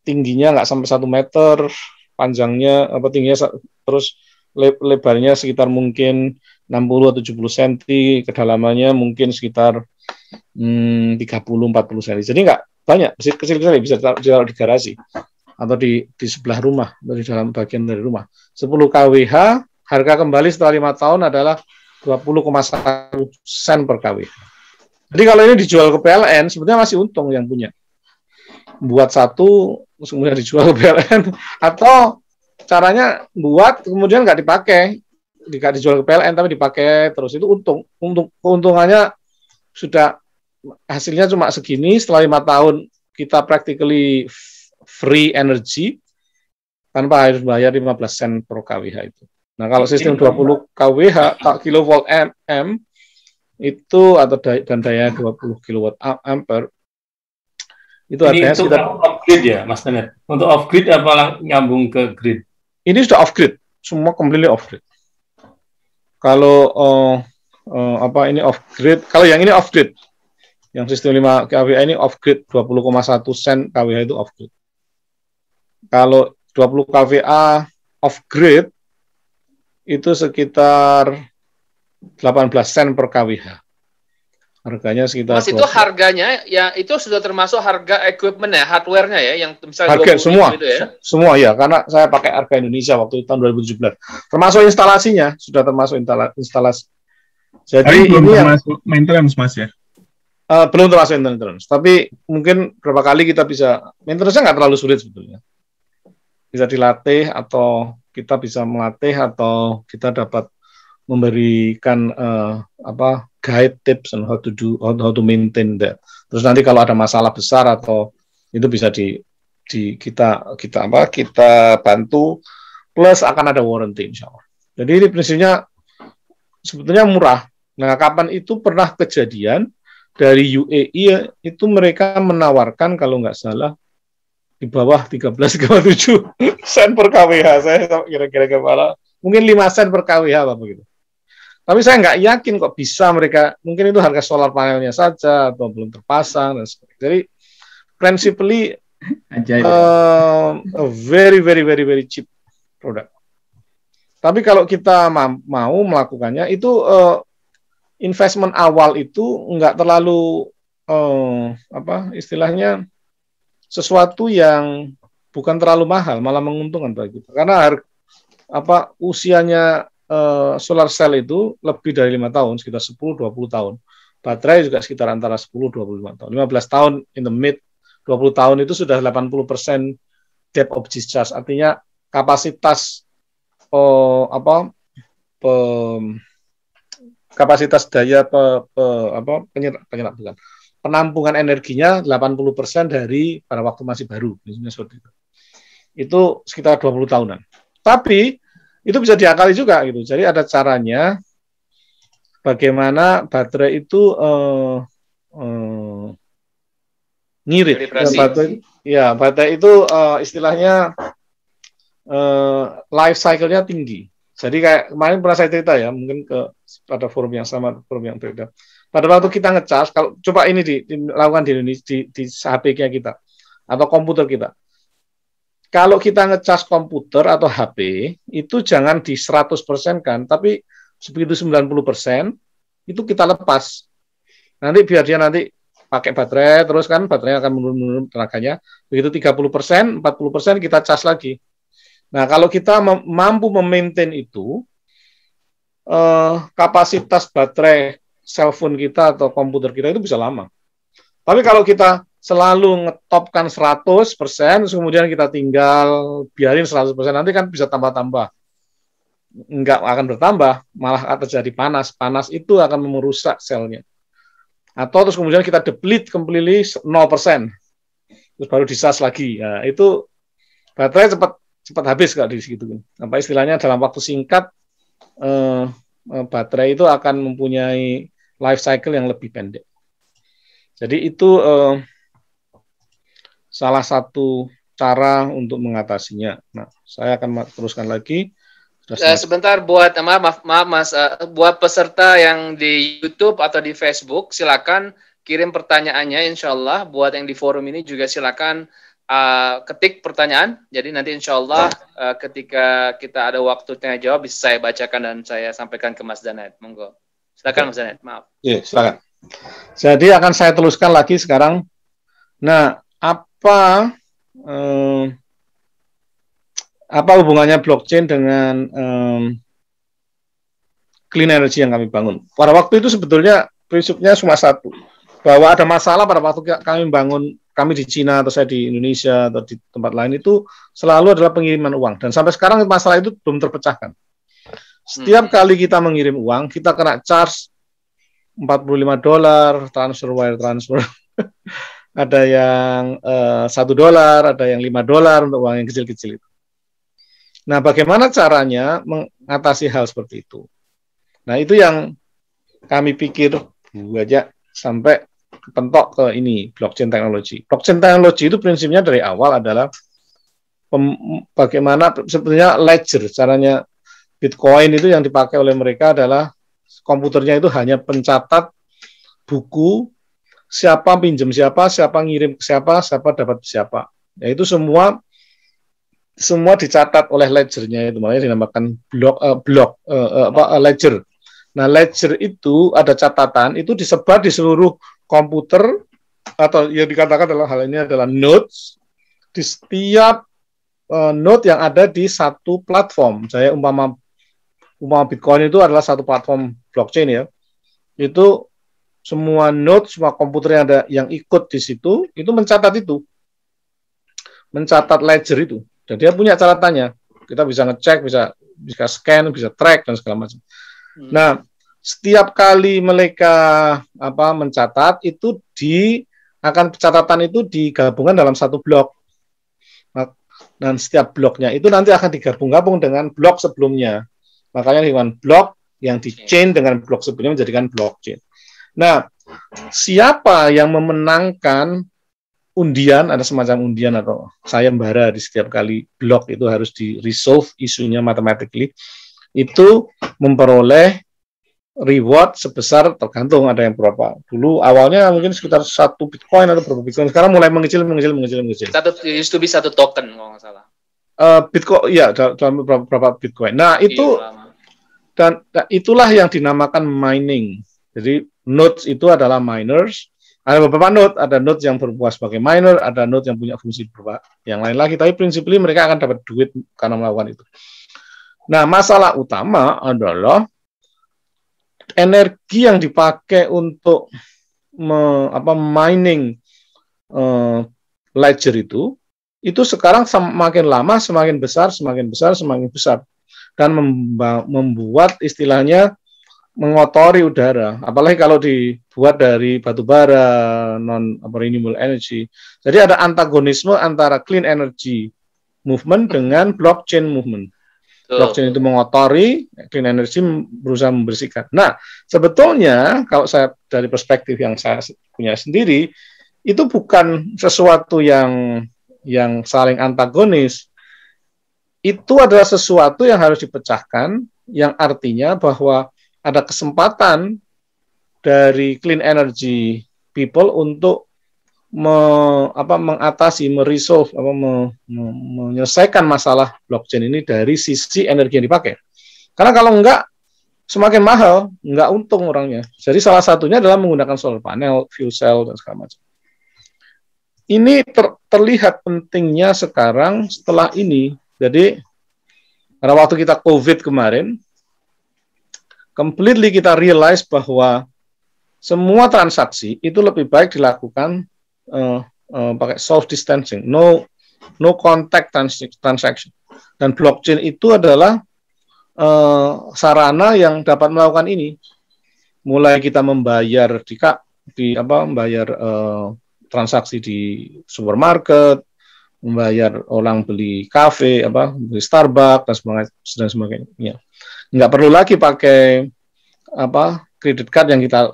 B: tingginya nggak sampai 1 meter, panjangnya tingginya terus lebarnya sekitar mungkin 60 atau 70 cm, kedalamannya mungkin sekitar 30-40 cm. Jadi nggak banyak, kecil-kecil bisa ditaruh di garasi atau di sebelah rumah, atau di dalam bagian dari rumah. 10 kWh, harga kembali setelah 5 tahun adalah 20,1 sen per kWh. Jadi kalau ini dijual ke PLN, sebetulnya masih untung yang punya. Buat satu, kemudian dijual ke PLN, atau caranya buat, kemudian nggak dipakai, nggak dijual ke PLN, tapi dipakai terus, itu untung. Keuntungannya sudah, hasilnya cuma segini, setelah 5 tahun kita practically free energy, tanpa harus bayar 15 sen per kWh itu. Nah, kalau sistem 20 kWh, kilovolt M, itu atau dan daya 20 kW ampere, itu harganya
C: sekitar off-grid ya, Mas Tenet? Untuk off-grid apa nyambung ke grid?
B: Ini sudah off-grid, semua completely off-grid. Kalau ini off-grid, kalau yang ini off-grid, yang sistem 5 kWh ini off-grid, 20,1 sen kWh itu off-grid. Kalau 20 kVA off-grid, itu sekitar 18 sen per kWh. Harganya sekitar...
A: Mas, itu harganya, ya itu sudah termasuk harga equipment ya, hardware-nya ya, yang misalnya
B: harga semua,
A: gitu ya?
B: Semua ya, karena saya pakai harga Indonesia waktu tahun 2017. Termasuk instalasinya, sudah termasuk instalasi. Jadi
C: belum
B: ini
C: termasuk maintenance, Mas ya?
B: Belum termasuk maintenance, tapi mungkin berapa kali kita bisa, maintenance-nya nggak terlalu sulit sebetulnya. bisa dilatih atau kita bisa melatih atau kita dapat memberikan guide tips on how to do, how to maintain that. Terus nanti kalau ada masalah besar atau itu bisa kita bantu, plus akan ada warranty insya Allah. Jadi ini prinsipnya sebetulnya murah. Nah, kapan itu pernah kejadian dari UAE itu mereka menawarkan kalau nggak salah di bawah 13,7 sen per kWh. Saya kira-kira kepala mungkin 5 sen per kWh apa begitu. Tapi saya nggak yakin kok bisa mereka, mungkin itu harga solar panelnya saja atau belum terpasang dan sebagainya. Jadi principally a very very very very cheap product. Tapi kalau kita mau melakukannya itu investment awal itu nggak terlalu istilahnya sesuatu yang bukan terlalu mahal, malah menguntungkan bagi kita. Karena usianya solar cell itu lebih dari 5 tahun, sekitar 10-20 tahun. Baterai juga sekitar antara 10-25 tahun. 15 tahun in the mid, 20 tahun itu sudah 80% depth of discharge. Artinya kapasitas kapasitas daya penampungan energinya 80% dari pada waktu masih baru, misalnya seperti itu. Itu sekitar 20 tahunan. Tapi itu bisa diakali juga gitu. Jadi ada caranya bagaimana baterai itu ngirit. Baterai itu istilahnya life cycle-nya tinggi. Jadi kayak kemarin pernah saya cerita ya, mungkin pada forum yang sama, forum yang berbeda. Pada waktu kita ngecas, kalau coba ini dilakukan di Indonesia di HP-nya kita atau komputer kita. Kalau kita ngecas komputer atau HP, itu jangan di 100% kan, tapi sebegitu 90%, itu kita lepas. Nanti biar dia nanti pakai baterai, terus kan baterainya akan menurun tenaganya. Begitu 30%, 40% kita cas lagi. Nah, kalau kita mampu memaintain itu, kapasitas baterai cellphone kita atau komputer kita itu bisa lama. Tapi kalau kita selalu ngetopkan 100%, kemudian kita tinggal biarin 100%, nanti kan bisa tambah-tambah. Enggak akan bertambah, malah akan terjadi panas. Panas itu akan merusak selnya. Atau terus kemudian kita deplete completely 0%. Terus baru disas lagi. Nah, itu baterai cepat habis nggak di situ. Apa istilahnya dalam waktu singkat baterai itu akan mempunyai life cycle yang lebih pendek. Jadi itu salah satu cara untuk mengatasinya. Nah, saya akan teruskan lagi.
A: Sebentar buat maaf Mas, buat peserta yang di YouTube atau di Facebook, silakan kirim pertanyaannya. Insya Allah buat yang di forum ini juga silakan ketik pertanyaan. Jadi nanti insya Allah ketika kita ada waktu tanya jawab bisa saya bacakan dan saya sampaikan ke Mas Danet. Monggo. Silakan Mas Danet. Maaf.
B: Iya, silakan. Jadi akan saya teruskan lagi sekarang. Nah, apa hubungannya blockchain dengan clean energy yang kami bangun? Pada waktu itu sebetulnya prinsipnya cuma satu, bahwa ada masalah pada waktu kami bangun, kami di Cina atau saya di Indonesia atau di tempat lain itu selalu adalah pengiriman uang, dan sampai sekarang masalah itu belum terpecahkan. Setiap kali kita mengirim uang, kita kena charge $45 transfer wire transfer. Ada yang $1, ada yang $5 untuk uang yang kecil-kecil itu. Nah, bagaimana caranya mengatasi hal seperti itu? Nah, itu yang kami pikir aja sampai pentok ke ini, blockchain technology. Blockchain technology itu prinsipnya dari awal adalah bagaimana sebenarnya ledger, caranya Bitcoin itu yang dipakai oleh mereka adalah komputernya itu hanya pencatat buku, siapa pinjam siapa, siapa ngirim ke siapa, siapa dapat siapa. Ya, itu semua dicatat oleh ledgernya, itu makanya dinamakan ledger. Nah, ledger itu ada catatan, itu disebar di seluruh komputer, atau yang dikatakan dalam hal ini adalah nodes, di setiap node yang ada di satu platform. Saya umpama Bitcoin itu adalah satu platform blockchain ya. Itu semua node, semua komputer yang ada yang ikut di situ, itu mencatat ledger itu. Dan dia punya catatannya. Kita bisa ngecek, bisa scan, bisa track dan segala macam. Nah, setiap kali mereka mencatat itu catatan itu digabungkan dalam satu blok. Dan setiap bloknya itu nanti akan digabung-gabung dengan blok sebelumnya. Makanya dengan blok yang di-chain dengan blok sebelumnya menjadikan blockchain. Nah, siapa yang memenangkan undian, ada semacam undian atau sayembara di setiap kali blok itu harus di-resolve isunya mathematically, itu memperoleh reward sebesar, tergantung ada yang berapa. Dulu awalnya mungkin sekitar 1 Bitcoin atau berapa Bitcoin, sekarang mulai mengecil.
A: Used to be 1 token kalau nggak salah.
B: Bitcoin, ya dalam beberapa Bitcoin. Nah, itu dan itulah yang dinamakan mining. Jadi nodes itu adalah miners. Ada beberapa node, ada node yang berfungsi sebagai miner, ada node yang punya fungsi yang lain lagi. Tapi prinsipnya mereka akan dapat duit karena melakukan itu. Nah, masalah utama adalah energi yang dipakai untuk mining ledger itu sekarang semakin lama semakin besar dan membuat istilahnya mengotori udara, apalagi kalau dibuat dari batu bara, non-renewable energy. Jadi ada antagonisme antara clean energy movement dengan blockchain movement. Blockchain itu mengotori, clean energy berusaha membersihkan. Nah, sebetulnya kalau saya dari perspektif yang saya punya sendiri, itu bukan sesuatu yang saling antagonis. Itu adalah sesuatu yang harus dipecahkan, yang artinya bahwa ada kesempatan dari clean energy people untuk mengatasi, menyelesaikan masalah blockchain ini dari sisi energi yang dipakai. Karena kalau enggak, semakin mahal, enggak untung orangnya. Jadi salah satunya adalah menggunakan solar panel, fuel cell, dan segala macam. Ini terlihat pentingnya sekarang setelah ini. Jadi, pada waktu kita COVID kemarin, completely kita realize bahwa semua transaksi itu lebih baik dilakukan pakai self distancing, no contact transaction. Dan blockchain itu adalah sarana yang dapat melakukan ini. Mulai kita membayar membayar transaksi di supermarket, membayar orang beli kafe, beli Starbucks dan sebagainya. Nggak perlu lagi pakai kredit card yang kita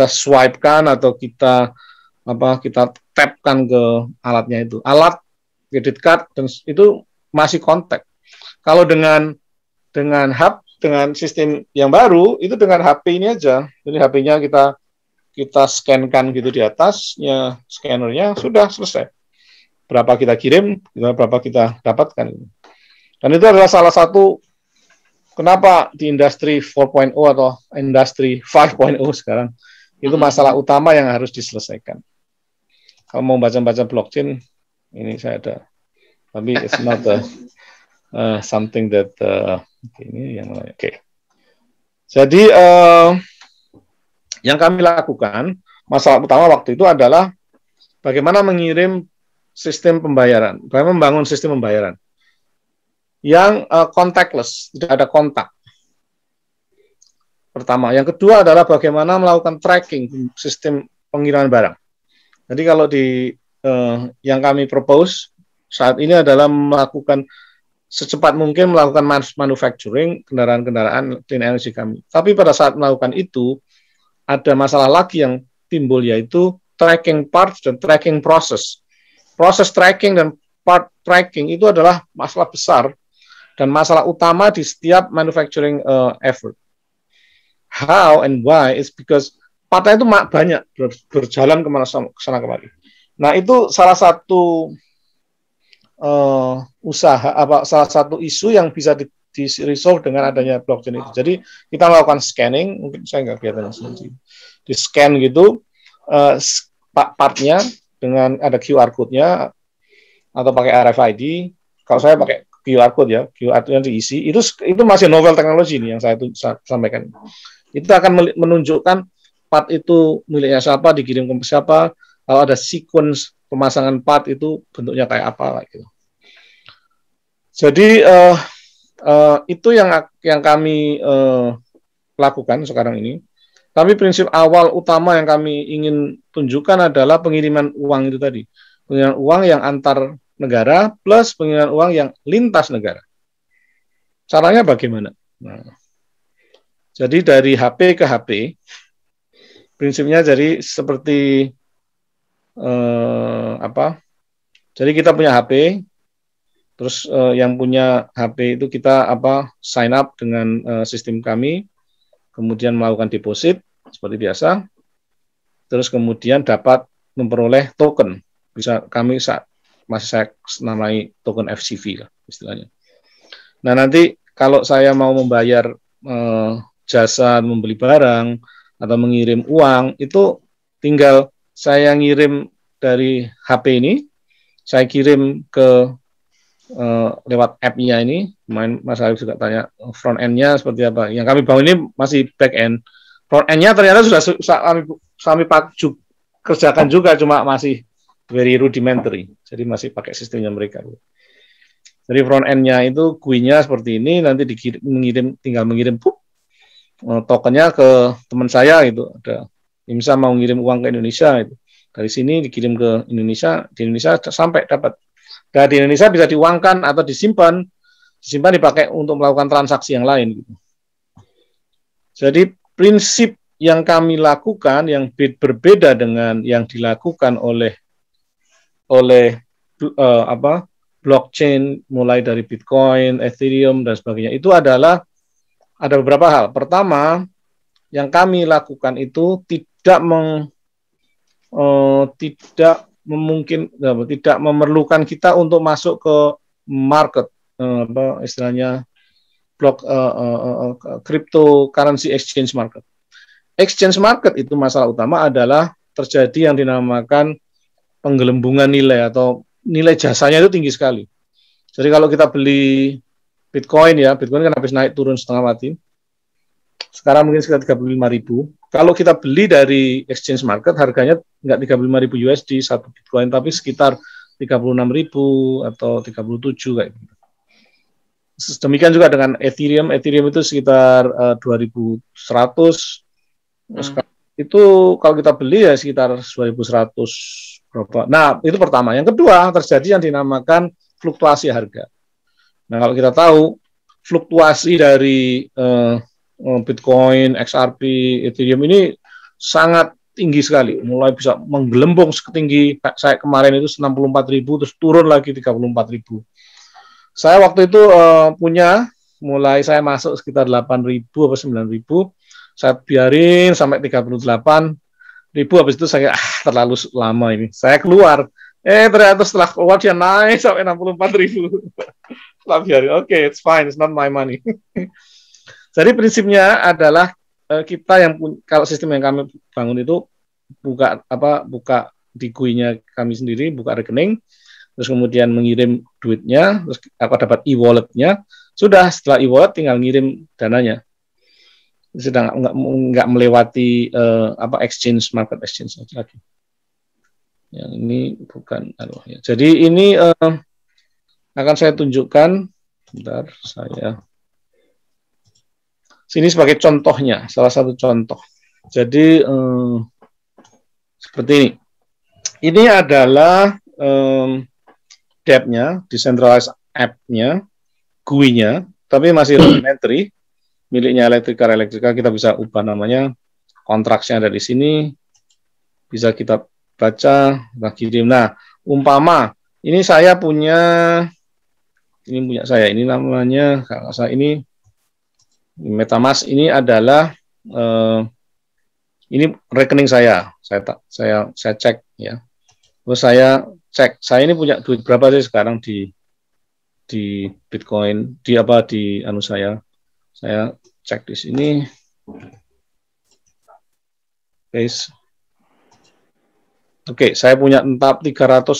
B: swipe-kan atau kita tap-kan ke alatnya itu. Alat kredit card dan itu masih kontak. Kalau dengan sistem yang baru itu dengan HP ini aja. Jadi HP-nya kita scan-kan gitu di atasnya, scannernya sudah selesai. Berapa kita kirim, berapa kita dapatkan. Dan itu adalah salah satu kenapa di industri 4.0 atau industri 5.0 sekarang itu masalah utama yang harus diselesaikan. Kalau mau baca-baca blockchain, ini saya ada. Tapi it's not something that ini yang lain. Oke. Jadi yang kami lakukan, masalah utama waktu itu adalah bagaimana mengirim sistem pembayaran, bagaimana membangun sistem pembayaran yang contactless, tidak ada kontak. Pertama, yang kedua adalah bagaimana melakukan tracking sistem pengiriman barang. Jadi kalau yang kami propose saat ini adalah melakukan secepat mungkin melakukan manufacturing kendaraan-kendaraan clean energy kami. Tapi pada saat melakukan itu ada masalah lagi yang timbul, yaitu tracking parts dan tracking process. Proses tracking dan part tracking itu adalah masalah besar dan masalah utama di setiap manufacturing effort. How and why is because partnya itu banyak berjalan kesana kemari. Nah, itu salah satu salah satu isu yang bisa di-resolve dengan adanya blockchain itu. Jadi kita melakukan scanning, mungkin saya nggak kelihatan di scan gitu partnya dengan ada QR code-nya atau pakai RFID. Kalau saya pakai QR code ya, QR yang diisi itu masih novel teknologi ini yang saya sampaikan. Itu akan menunjukkan part itu miliknya siapa, dikirim ke siapa. Kalau ada sequence pemasangan part itu bentuknya kayak apa gitu. Jadi itu yang kami lakukan sekarang ini. Tapi prinsip awal utama yang kami ingin tunjukkan adalah pengiriman uang itu tadi. Pengiriman uang yang antar negara plus pengiriman uang yang lintas negara. Caranya bagaimana? Nah, jadi dari HP ke HP, prinsipnya jadi seperti Jadi kita punya HP, terus yang punya HP itu kita sign up dengan sistem kami, kemudian melakukan deposit seperti biasa, terus kemudian dapat memperoleh token. Bisa kami masih saya namai token FCV lah istilahnya. Nah nanti kalau saya mau membayar jasa membeli barang atau mengirim uang, itu tinggal saya ngirim dari HP ini, saya kirim ke lewat app-nya ini. Mas Arif juga tanya front end-nya seperti apa. Yang kami bangun ini masih back end. Front end-nya ternyata sudah kami kerjakan juga, cuma masih very rudimentary. Jadi masih pakai sistemnya mereka. Jadi front end-nya itu GUI-nya seperti ini, nanti tinggal mengirim tokennya ke teman saya gitu. Ada misal mau ngirim uang ke Indonesia itu. Dari sini dikirim ke Indonesia, di Indonesia sampai dapat. Dan di Indonesia bisa diuangkan atau disimpan dipakai untuk melakukan transaksi yang lain. Gitu. Jadi prinsip yang kami lakukan yang berbeda dengan yang dilakukan oleh blockchain mulai dari Bitcoin, Ethereum dan sebagainya itu adalah ada beberapa hal. Pertama, yang kami lakukan itu tidak memerlukan kita untuk masuk ke market, istilahnya cryptocurrency exchange market. Exchange market itu masalah utama adalah terjadi yang dinamakan penggelembungan nilai atau nilai jasanya itu tinggi sekali. Jadi kalau kita beli Bitcoin kan habis naik turun setengah mati. Sekarang mungkin sekitar 35.000. Kalau kita beli dari exchange market, harganya nggak 35.000 USD satu Bitcoin, tapi sekitar 36.000 atau 37 kayak gitu. Demikian juga dengan Ethereum. Ethereum itu sekitar 2.100. Itu kalau kita beli ya sekitar 2.100 berapa. Nah, itu pertama. Yang kedua, terjadi yang dinamakan fluktuasi harga. Nah, kalau kita tahu fluktuasi dari Bitcoin, XRP, Ethereum ini sangat tinggi sekali, mulai bisa menggelembung setinggi saya kemarin itu 64.000 terus turun lagi 34.000. Saya waktu itu mulai saya masuk sekitar 8.000 atau 9.000, saya biarin sampai 38.000, habis itu saya terlalu lama ini, saya keluar. Ternyata setelah keluar dia naik sampai 64.000. Setelah biarin, oke, it's fine, it's not my money. Jadi prinsipnya adalah kita yang kalau sistem yang kami bangun itu buka di GUI-nya kami sendiri, buka rekening, terus kemudian mengirim duitnya, terus dapat e-wallet-nya, sudah setelah e-wallet tinggal ngirim dananya. Sudah nggak melewati exchange market exchange lagi. Yang ini bukan ya. Jadi ini akan saya tunjukkan. Bentar, sini sebagai contohnya, salah satu contoh. Jadi seperti ini. Ini adalah DApp-nya, decentralized app-nya, GUI-nya, tapi masih rudimentary, miliknya Electrica. Kita bisa ubah namanya, kontraksnya ada di sini, bisa kita baca, kita kirim. Nah, umpama ini saya punya, ini namanya, kalau saya ini MetaMask, ini adalah ini rekening saya cek ya. Terus saya cek, saya ini punya duit berapa sih sekarang di Bitcoin, di saya cek di sini. Oke, saya punya entap 34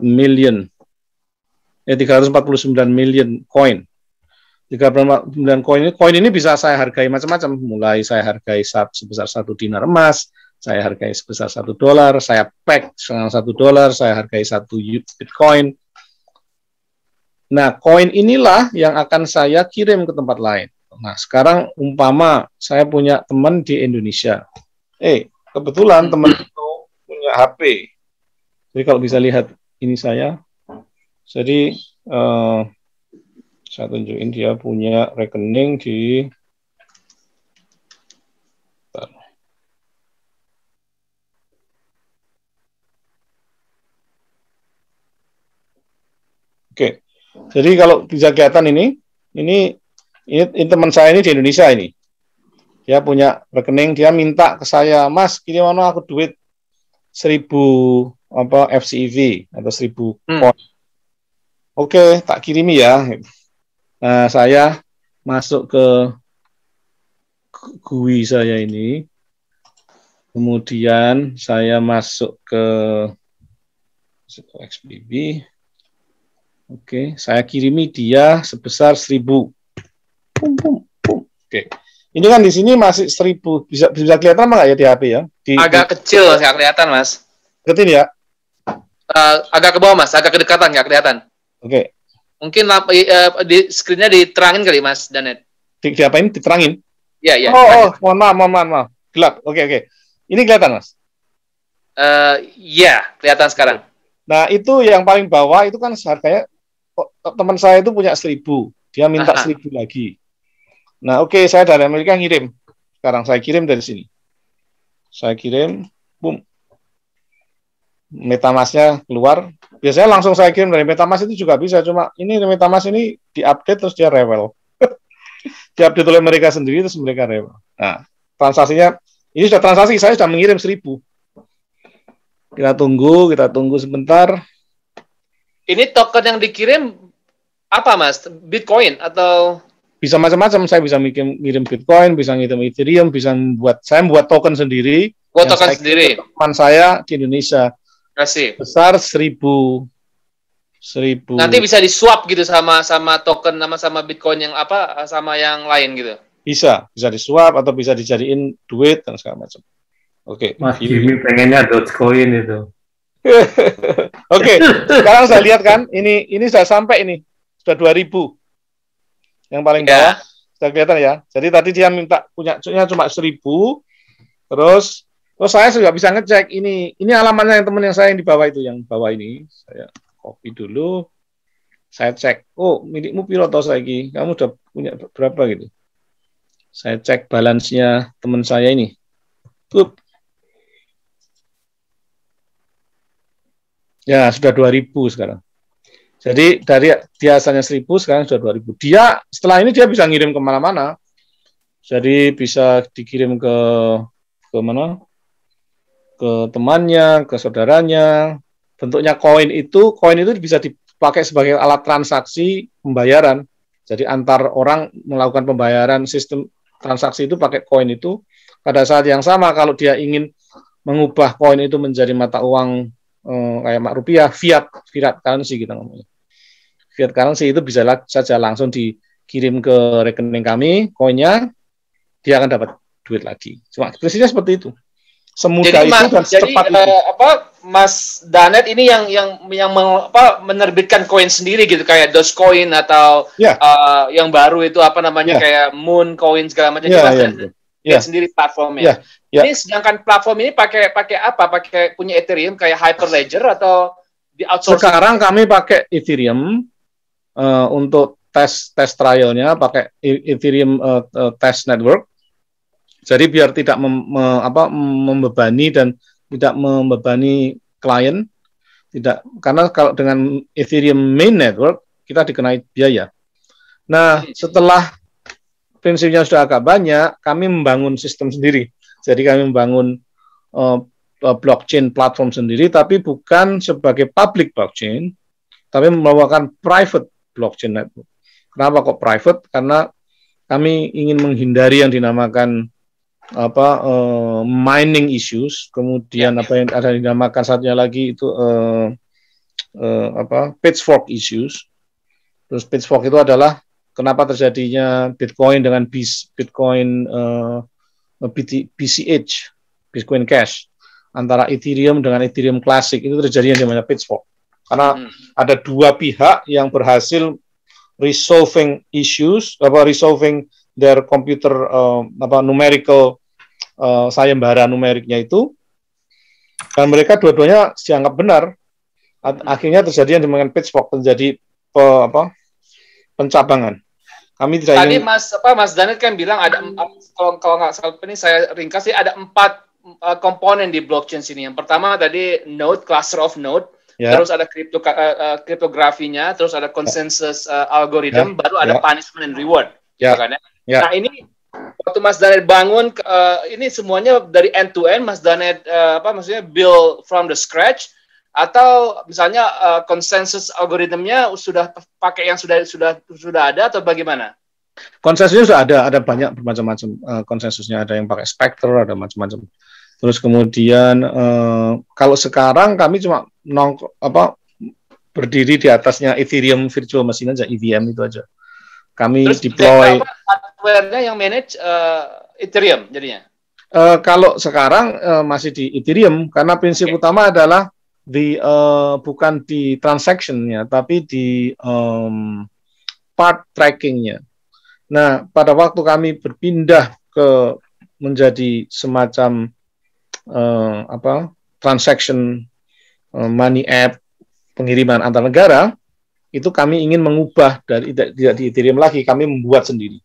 B: million. 349 million koin. 349 koin ini bisa saya hargai macam-macam. Mulai saya hargai sebesar 1 dinar emas, saya hargai sebesar $1, saya pack dengan $1, saya hargai 1 Bitcoin. Nah, koin inilah yang akan saya kirim ke tempat lain. Nah, sekarang umpama saya punya teman di Indonesia. Kebetulan teman itu punya HP. Jadi kalau bisa lihat ini saya. Jadi saya tunjukin dia punya rekening di Oke. Jadi kalau bisa kelihatan ini teman saya ini di Indonesia ini. Dia punya rekening, dia minta ke saya, "Mas, kirim aku duit 1.000 FCEV atau 1.000 coin." Oke, tak kirimi ya. Nah, saya masuk ke GUI saya ini. Kemudian saya masuk ke XBB. Oke, saya kirimi dia sebesar 1.000. Oke. Ini kan di sini masih 1.000. Bisa kelihatan nggak ya di HP ya?
A: Agak kecil, nggak kelihatan, Mas.
B: Kelihatan ya?
A: Agak ke bawah, Mas. Agak kedekatan, nggak kelihatan.
B: Oke.
A: Mungkin di screen-nya diterangin kali, Mas Danet.
B: Diapain? Diterangin?
A: Iya.
B: Mohon maaf. Gelap. Oke. Ini kelihatan, Mas?
A: Iya, kelihatan sekarang.
B: Nah, itu yang paling bawah itu kan harganya, teman saya itu punya 1.000. Dia minta 1.000 lagi. Nah, oke, saya dari Amerika ngirim. Sekarang saya kirim dari sini. Saya kirim, boom. MetaMask-nya keluar. Biasanya langsung saya kirim dari MetaMask itu juga bisa, cuma ini MetaMask ini diupdate terus dia rewel. Diupdate oleh mereka sendiri terus mereka rewel. Nah, transaksinya ini sudah transaksi, saya sudah mengirim 1.000. Kita tunggu sebentar.
A: Ini token yang dikirim apa, Mas? Bitcoin atau
B: bisa macam-macam? Saya bisa ngirim Bitcoin, bisa ngirim Ethereum, saya membuat token sendiri. Teman saya di Indonesia.
A: Kasih.
B: Besar 1.000.
A: Nanti bisa di-swap gitu sama token sama Bitcoin yang apa sama yang lain gitu.
B: Bisa di-swap atau bisa dijadiin duit dan segala macam. Oke.
C: Mas Jimmy pengennya Dogecoin itu.
B: Oke. Sekarang saya lihat kan, ini sudah sampai ini. Sudah 2.000. Yang paling bawah sudah kelihatan ya. Jadi tadi dia minta punya cuma 1.000. Terus saya juga bisa ngecek ini alamatnya teman yang saya yang di bawah itu, yang bawah ini. Saya copy dulu. Saya cek. Oh, milikmu piro tos lagi? Kamu udah punya berapa gitu? Saya cek balance-nya teman saya ini. Ya, sudah 2.000 sekarang. Jadi dari biasanya 1.000 sekarang sudah 2.000. Dia setelah ini dia bisa ngirim kemana-mana. Jadi bisa dikirim ke mana? Ke temannya, ke saudaranya. Bentuknya koin itu bisa dipakai sebagai alat transaksi pembayaran. Jadi antar orang melakukan pembayaran, sistem transaksi itu pakai koin itu. Pada saat yang sama kalau dia ingin mengubah koin itu menjadi mata uang kayak rupiah, fiat currency kita ngomongnya. Fiat currency itu bisa saja langsung dikirim ke rekening kami, koinnya, dia akan dapat duit lagi. Cuma persisnya seperti itu. Semudah itu dan secepat itu.
A: Mas Danet ini yang menerbitkan koin sendiri gitu, kayak Dogecoin atau yang baru itu apa namanya kayak Moon Coin segala macam. Sendiri platformnya. Ini sedangkan platform ini pakai apa? Pakai punya Ethereum kayak Hyperledger atau di outsourcing?
B: Sekarang kami pakai Ethereum untuk tes trialnya, pakai Ethereum test network. Jadi biar tidak membebani dan tidak membebani klien, tidak, karena kalau dengan Ethereum main network kita dikenai biaya. Nah, setelah prinsipnya sudah agak banyak, kami membangun sistem sendiri. Jadi kami membangun blockchain platform sendiri, tapi bukan sebagai public blockchain, tapi membawakan private blockchain network. Kenapa kok private? Karena kami ingin menghindari yang dinamakan mining issues, kemudian apa yang ada dinamakan satunya lagi itu pitchfork issues. Terus pitchfork itu adalah kenapa terjadinya Bitcoin dengan Bitcoin BCH Bitcoin Cash antara Ethereum dengan Ethereum Classic, itu terjadi yang namanya pitchfork. Karena ada dua pihak yang berhasil resolving their computer numerical sayembara numeriknya itu, dan mereka dua-duanya dianggap benar. Akhirnya terjadi yang dinamakan pitchfork, terjadi pencabangan. Kami tidak
A: tadi Mas Danet kan bilang ada kalau nggak salah ini saya ringkas sih ada 4 komponen di blockchain sini. Yang pertama tadi node, cluster of node, terus ada kriptografinya, terus ada consensus algorithm, baru ada punishment and reward. Nah ini waktu Mas Danet bangun ini semuanya dari end to end, Mas Danet maksudnya build from the scratch, atau misalnya konsensus algoritmnya sudah pakai yang sudah ada atau bagaimana?
B: Konsensusnya sudah ada banyak bermacam-macam konsensusnya, ada yang pakai Spectre, ada macam-macam. Terus kemudian kalau sekarang kami cuma berdiri di atasnya Ethereum Virtual Machine aja, EVM itu aja. Kami terus deploy
A: hardware-nya yang manage Ethereum jadinya.
B: Kalau sekarang masih di Ethereum karena prinsip utama adalah bukan di transaction-nya, tapi di part tracking-nya. Nah, pada waktu kami berpindah ke menjadi semacam transaction money app pengiriman antar negara, itu kami ingin mengubah dari tidak di Ethereum lagi, kami membuat sendiri.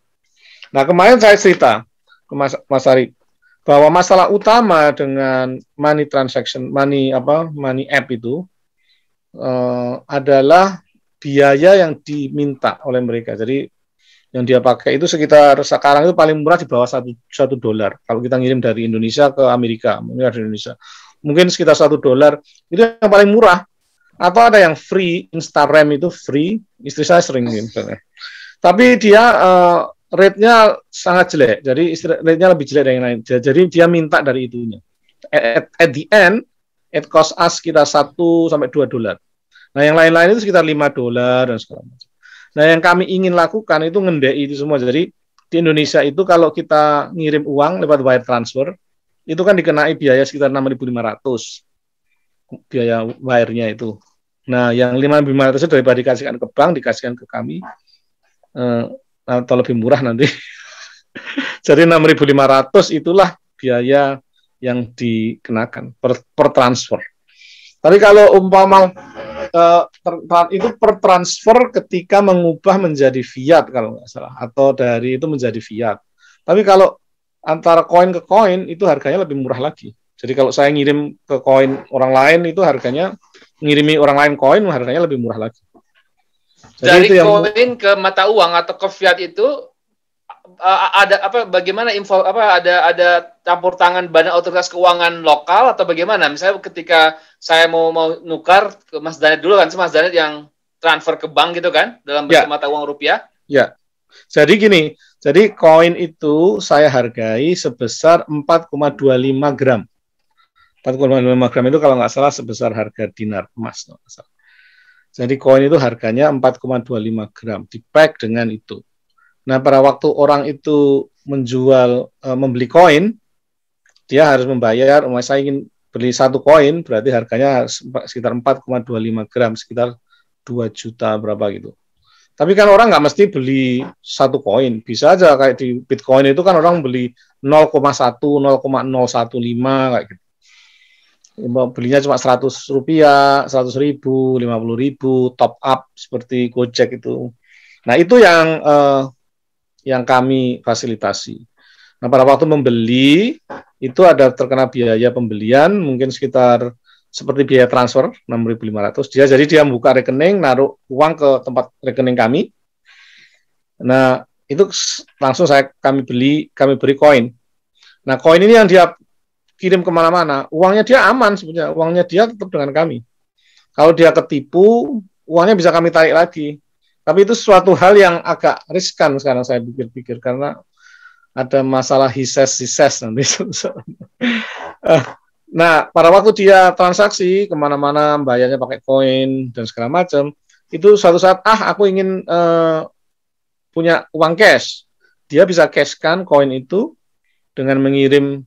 B: Nah, kemarin saya cerita ke Mas Ari bahwa masalah utama dengan money transaction, money app itu adalah biaya yang diminta oleh mereka. Jadi yang dia pakai itu sekitar sekarang itu paling murah di bawah $1. Kalau kita ngirim dari Indonesia ke Amerika, mungkin sekitar $1 itu yang paling murah. Atau ada yang free, Instagram itu free. Istri saya sering misalnya. Tapi dia rate-nya sangat jelek, jadi rate-nya lebih jelek dari yang lain. Jadi dia minta dari itunya. At the end, it cost us sekitar $1 sampai $2. Nah, yang lain-lain itu sekitar $5 dan segala macam. Nah, yang kami ingin lakukan itu ngendai itu semua. Jadi di Indonesia itu kalau kita ngirim uang lewat wire transfer, itu kan dikenai biaya sekitar 6.500 biaya wire-nya itu. Nah, yang 5.500 itu daripada dikasihkan ke bank, dikasihkan ke kami. Atau lebih murah nanti. Jadi 6.500 itulah biaya yang dikenakan per transfer. Tapi kalau umpama itu per transfer ketika mengubah menjadi fiat kalau nggak salah, atau dari itu menjadi fiat. Tapi kalau antara koin ke koin itu harganya lebih murah lagi. Jadi kalau saya ngirim ke koin orang lain itu harganya, ngirimi orang lain koin harganya lebih murah lagi.
A: Dari koin ke mata uang atau ke fiat itu ada bagaimana info ada campur tangan Badan Otoritas Keuangan lokal atau bagaimana? Misalnya ketika saya mau nukar ke Mas Danet dulu kan, Mas Danet yang transfer ke bank gitu kan dalam bentuk mata uang rupiah?
B: Ya. Jadi gini, jadi koin itu saya hargai sebesar 4,25 gram. 4,25 gram itu kalau nggak salah sebesar harga dinar emas. Jadi koin itu harganya 4,25 gram, di-pack dengan itu. Nah, pada waktu orang itu membeli koin, dia harus membayar, saya ingin beli 1 koin, berarti harganya sekitar 4,25 gram, sekitar 2 juta berapa gitu. Tapi kan orang nggak mesti beli 1 koin, bisa aja kayak di Bitcoin itu kan orang beli 0,1, 0,015 kayak gitu. Belinya cuma Rp100, 100.000, 50.000, top up seperti Gojek itu. Nah, itu yang kami fasilitasi. Nah, pada waktu membeli itu ada terkena biaya pembelian mungkin sekitar seperti biaya transfer 6.500. Jadi dia membuka rekening, naruh uang ke tempat rekening kami. Nah, itu langsung kami beri koin. Nah, koin ini yang dia kirim kemana-mana, uangnya dia aman sebenarnya, uangnya dia tetap dengan kami. Kalau dia ketipu, uangnya bisa kami tarik lagi. Tapi itu suatu hal yang agak riskan sekarang saya pikir-pikir, karena ada masalah hises nanti. Nah, pada waktu dia transaksi kemana-mana, bayarnya pakai koin dan segala macam, itu suatu saat, aku ingin punya uang cash. Dia bisa cashkan koin itu dengan mengirim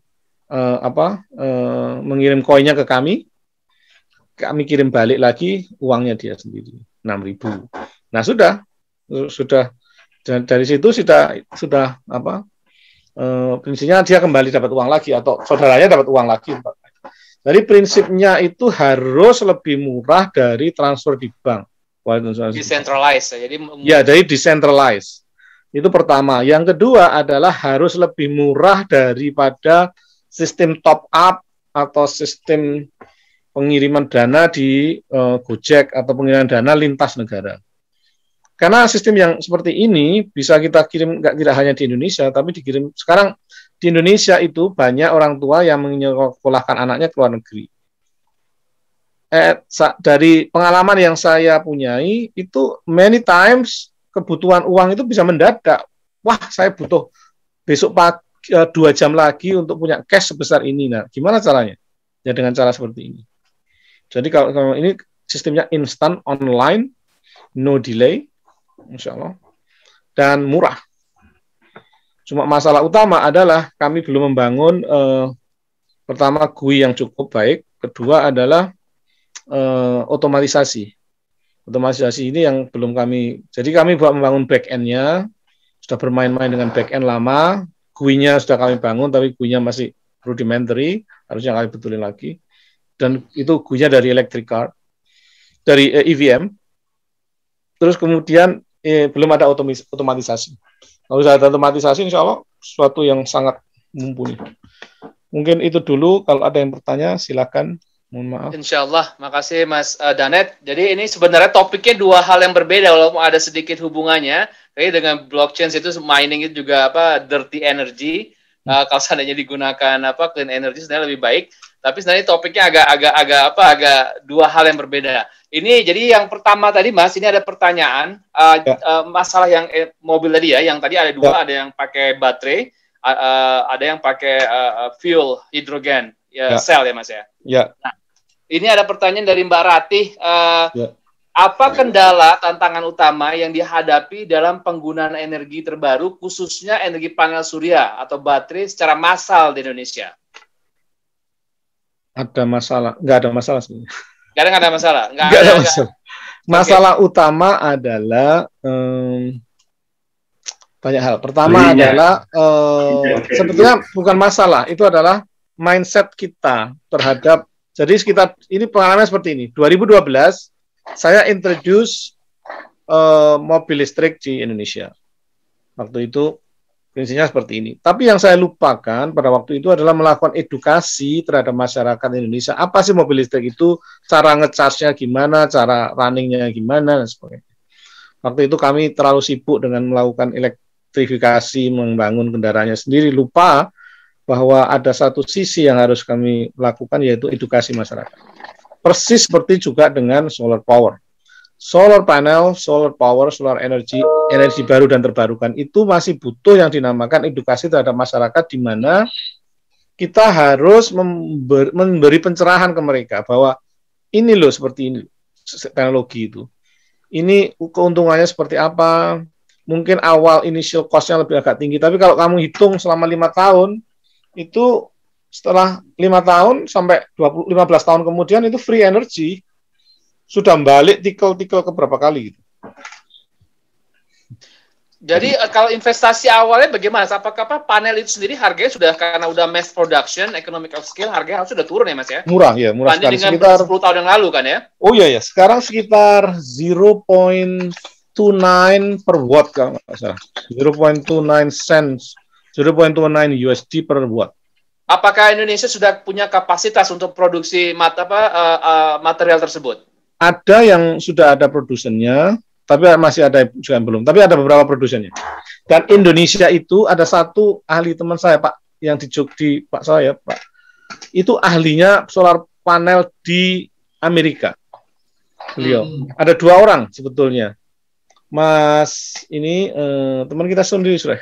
B: mengirim koinnya ke kami kirim balik lagi uangnya dia sendiri 6.000. Nah sudah dari situ sudah prinsipnya dia kembali dapat uang lagi atau saudaranya dapat uang lagi. Jadi prinsipnya itu harus lebih murah dari transfer di bank.
A: Decentralized.
B: Jadi decentralized. Itu pertama. Yang kedua adalah harus lebih murah daripada sistem top up atau sistem pengiriman dana di Gojek atau pengiriman dana lintas negara. Karena sistem yang seperti ini bisa kita kirim tidak hanya di Indonesia, tapi dikirim sekarang di Indonesia itu banyak orang tua yang menyekolahkan anaknya ke luar negeri. Dari pengalaman yang saya punyai itu many times kebutuhan uang itu bisa mendadak. Wah, saya butuh besok pagi 2 jam lagi untuk punya cash sebesar ini. Nah, gimana caranya? Ya dengan cara seperti ini. Jadi kalau ini sistemnya instan, online, no delay, insya Allah, dan murah. Cuma masalah utama adalah kami belum membangun pertama GUI yang cukup baik, kedua adalah otomatisasi. Otomatisasi ini yang belum kami. Jadi kami buat membangun back-end-nya, sudah bermain-main dengan back-end lama, GUI-nya sudah kami bangun, tapi GUI-nya masih rudimentary, harusnya kami betulin lagi. Dan itu GUI-nya dari electric car, dari EVM. Terus kemudian belum ada otomatisasi. Kalau sudah ada otomatisasi, insya Allah sesuatu yang sangat mumpuni. Mungkin itu dulu. Kalau ada yang bertanya, silakan. Mohon maaf.
A: Insya Allah, makasih Mas Danet. Jadi ini sebenarnya topiknya 2 hal yang berbeda, walaupun ada sedikit hubungannya. Jadi dengan blockchain itu mining itu juga dirty energy. Kalau seandainya digunakan clean energy sebenarnya lebih baik. Tapi sebenarnya topiknya agak 2 hal yang berbeda. Ini jadi yang pertama tadi Mas, ini ada pertanyaan masalah yang mobil tadi ya, yang tadi ada 2, ada yang pakai baterai, ada yang pakai fuel hidrogen sel ya Mas ya.
B: Ya.
A: Nah, ini ada pertanyaan dari Mbak Ratih. Apa kendala tantangan utama yang dihadapi dalam penggunaan energi terbaru, khususnya energi panel surya atau baterai secara massal di Indonesia?
B: Ada masalah? Nggak ada masalah sebenarnya.
A: Nggak ada masalah.
B: Nggak ada masalah. Masalah utama adalah banyak hal. Pertama adalah sebetulnya bukan masalah, itu adalah mindset kita terhadap. Jadi ini pengalaman seperti ini. 2012 saya introduce mobil listrik di Indonesia. Waktu itu prinsipnya seperti ini. Tapi yang saya lupakan pada waktu itu adalah melakukan edukasi terhadap masyarakat Indonesia. Apa sih mobil listrik itu? Cara nge-charge-nya gimana? Cara running-nya gimana? Dan sebagainya. Waktu itu kami terlalu sibuk dengan melakukan elektrifikasi, membangun kendaraannya sendiri. Lupa bahwa ada satu sisi yang harus kami lakukan, yaitu edukasi masyarakat. Persis seperti juga dengan solar power. Solar panel, solar power, solar energy baru dan terbarukan itu masih butuh yang dinamakan edukasi terhadap masyarakat, di mana kita harus memberi pencerahan ke mereka bahwa ini loh seperti ini teknologi itu. Ini keuntungannya seperti apa? Mungkin awal initial cost-nya lebih agak tinggi, tapi kalau kamu hitung selama 5 tahun, itu setelah 5 tahun sampai 15 tahun kemudian itu free energy. Sudah balik tikel-tikel ke berapa kali gitu.
A: Jadi kalau investasi awalnya bagaimana? Apakah panel itu sendiri harganya sudah karena udah mass production, economic of scale, harganya harus sudah turun ya Mas ya?
B: Murah ya, murah sekali.
A: Dengan
B: sekitar
A: 10 tahun yang lalu kan ya?
B: Oh iya ya, sekarang sekitar 0.29 per watt kalau nggak salah. 0.29 cents, 0.29 USD per watt.
A: Apakah Indonesia sudah punya kapasitas untuk produksi material tersebut?
B: Ada yang sudah ada produsennya, tapi masih ada juga yang belum. Tapi ada beberapa produsennya. Dan Indonesia itu ada satu ahli teman saya, Pak, yang di Pak saya, Pak. Itu ahlinya solar panel di Amerika. Beliau. Ada 2 orang sebetulnya. Mas ini teman kita sendiri sudah.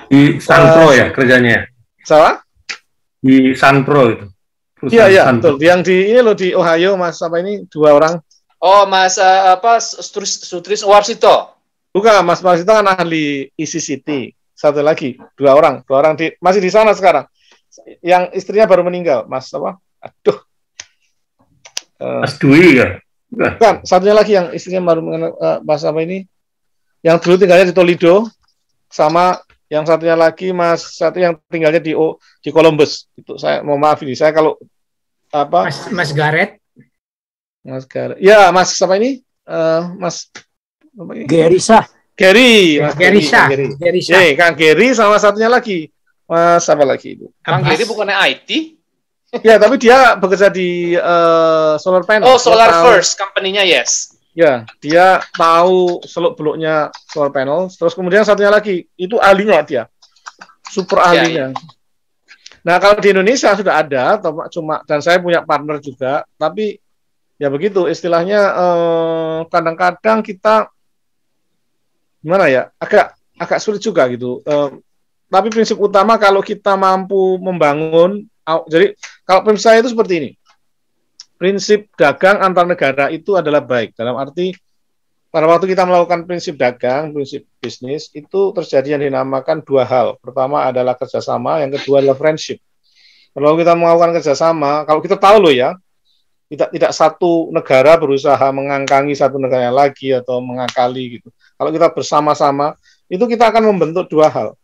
C: Di Sunpro ya kerjanya.
B: Salah?
C: Di Sunpro itu.
B: Iya, betul. Yang di ini loh di Ohio, Mas apa ini 2 orang.
A: Oh, Mas Sutris Warsito.
B: Bukan, Mas Warsito kan ahli ECCT. satu lagi, dua orang masih di sana sekarang. Yang istrinya baru meninggal, Mas apa? Aduh.
C: Mas Dwi ya?
B: Bukan, satunya lagi yang istrinya baru mengenal Mas apa ini? Yang dulu tinggalnya di Toledo, sama yang satunya lagi satu yang tinggalnya di Columbus. Itu saya mau maaf ini, saya kalau apa?
D: Mas Gareth.
B: Mas Gareth. Ya, Mas apa ini? Mas apa ini?
D: Gerisa.
B: Gary, Mas
D: Gerisa.
B: Kang Gary sama satunya lagi. Mas apa lagi itu?
A: Kang Gary bukannya IT?
B: Ya, tapi dia bekerja di solar panel.
A: Oh, Solar First company-nya, yes.
B: Ya, dia tahu seluk-beluknya solar panel. Terus kemudian satunya lagi, itu ahlinya dia. Super ahlinya. Ya. Nah, kalau di Indonesia sudah ada, dan saya punya partner juga, tapi ya begitu, istilahnya kadang-kadang kita gimana ya, agak sulit juga gitu. Tapi prinsip utama kalau kita mampu membangun, jadi kalau prinsip saya itu seperti ini. Prinsip dagang antar negara itu adalah baik. Dalam arti, pada waktu kita melakukan prinsip dagang, prinsip bisnis, itu terjadi yang dinamakan dua hal. Pertama adalah kerjasama, yang kedua adalah friendship. Kalau kita melakukan kerjasama, kalau kita tahu loh ya, tidak satu negara berusaha mengangkangi satu negara yang lagi atau mengakali gitu. Kalau kita bersama-sama, itu kita akan membentuk dua hal.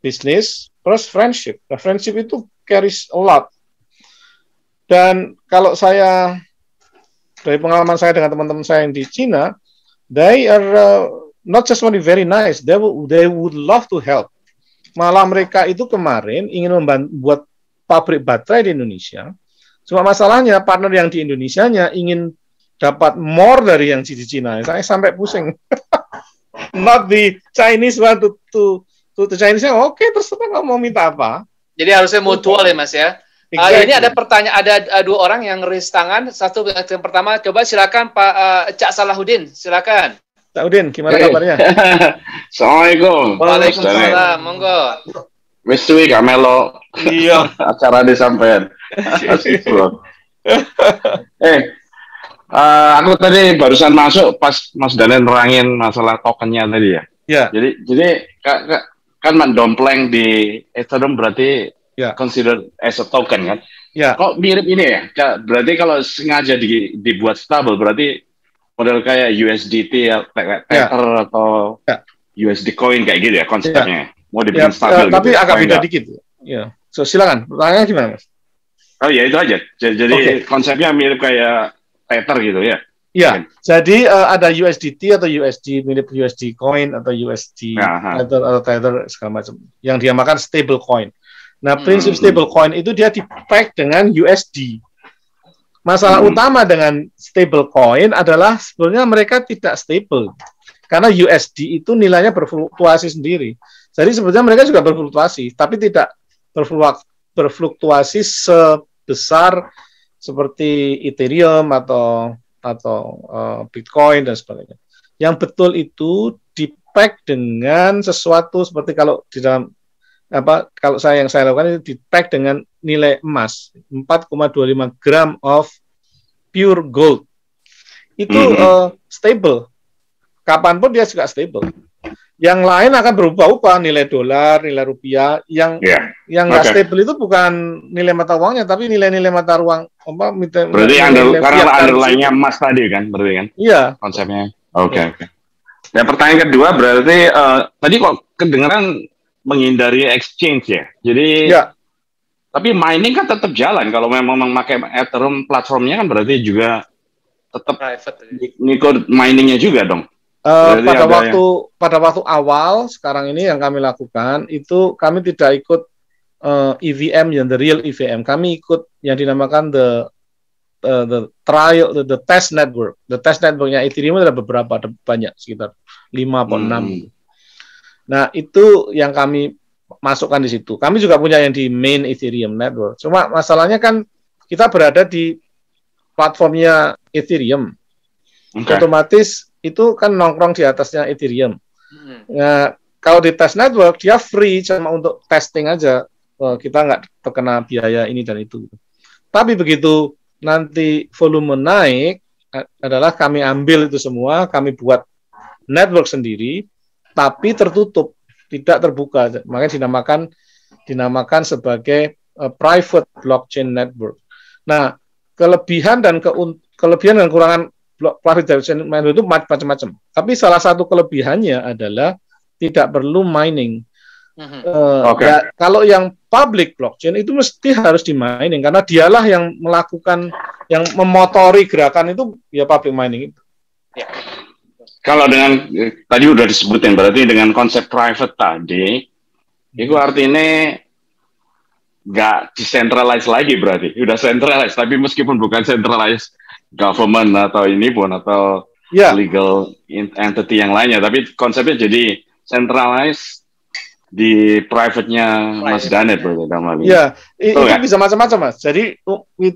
B: Bisnis, plus friendship. Nah, friendship itu carries a lot. Dan kalau saya, dari pengalaman saya dengan teman-teman saya yang di Cina, they are not just only very nice, they would love to help. Malah mereka itu kemarin ingin membuat pabrik baterai di Indonesia. Cuma masalahnya partner yang di Indonesianya ingin dapat more dari yang di Cina. Saya sampai pusing. Not the Chinese one to Chinese. Oke, terserah kamu mau minta apa.
A: Jadi harusnya mutual ya, Mas ya. Exactly. Ini ada pertanyaan, ada dua orang yang raise tangan. Satu yang pertama, coba silakan Pak Cak Salahuddin, silakan.
B: Cak Udin, gimana kabarnya?
E: Assalamualaikum.
A: Waalaikumsalam, monggo.
E: Wis suwi gak melo.
B: Iya.
E: Acara disampean. Aku tadi barusan masuk pas Mas Daniel nerangin masalah tokennya tadi ya.
B: Iya.
E: Jadi kan mendompleng di Ethereum berarti consider as a token kan?
B: Ya.
E: Kok mirip ini ya? Berarti kalau sengaja dibuat stable berarti model kayak USDT Tether atau USD coin kayak gitu ya konsepnya. Mau dibikin stabil
B: tapi
E: gitu.
B: Agak beda dikit. Ya. So silakan. Pertanyaannya gimana, Mas?
E: Oh ya itu aja. Jadi konsepnya mirip kayak Tether gitu ya.
B: Ya, jadi ada USDT atau USD mirip USD coin atau USD atau Tether segala macam. Yang dinamakan stable coin. Nah, prinsip stable coin itu dia di-peg dengan USD. Masalah utama dengan stable coin adalah sebenarnya mereka tidak stable. Karena USD itu nilainya berfluktuasi sendiri. Jadi sebenarnya mereka juga berfluktuasi, tapi tidak berfluktuasi sebesar seperti Ethereum atau Bitcoin dan sebagainya. Yang betul itu di-peg dengan sesuatu seperti kalau di dalam kalau yang saya lakukan itu di-peg dengan nilai emas 4,25 gram of pure gold. Itu stable. Kapanpun dia juga stable. Yang lain akan berubah-ubah, nilai dolar, nilai rupiah. Yang nggak stable itu bukan nilai mata uangnya, tapi nilai-nilai mata uang.
E: Berarti karena underlying-nya emas tadi kan, berarti kan?
B: Iya.
E: Konsepnya. Oke. Dan pertanyaan kedua berarti tadi kok kedengeran menghindari exchange ya. Jadi tapi mining kan tetap jalan kalau memang memakai Ethereum platformnya kan berarti juga tetap ngikut miningnya juga dong.
B: Pada waktu awal sekarang ini yang kami lakukan itu kami tidak ikut EVM yang the real EVM. Kami ikut yang dinamakan the test network. The test networknya Ethereum ada beberapa, ada banyak sekitar 5 atau 6. Nah, itu yang kami masukkan di situ. Kami juga punya yang di main Ethereum network. Cuma masalahnya kan kita berada di platformnya Ethereum. Otomatis itu kan nongkrong di atasnya Ethereum. Nah, kalau di test network dia free cuma untuk testing aja. Kita nggak terkena biaya ini dan itu. Tapi begitu nanti volume naik adalah kami ambil itu semua, kami buat network sendiri, tapi tertutup. tidak terbuka, makanya dinamakan sebagai private blockchain network. Nah, kelebihan dan kekurangan private blockchain network itu macam-macam. Tapi salah satu kelebihannya adalah tidak perlu mining. Ya, kalau yang public blockchain itu mesti harus di mining karena dialah yang melakukan, yang memotori gerakan itu ya public mining itu.
E: Ya. Kalau dengan tadi udah disebutin, berarti dengan konsep private tadi, itu artinya nggak decentralized lagi berarti, udah centralized, tapi meskipun bukan centralized government atau ini pun atau legal entity yang lainnya, tapi konsepnya jadi centralized di private-nya Mas Danet berarti dalam hal ini.
B: Iya, itu kan? Bisa macam-macam Mas. Jadi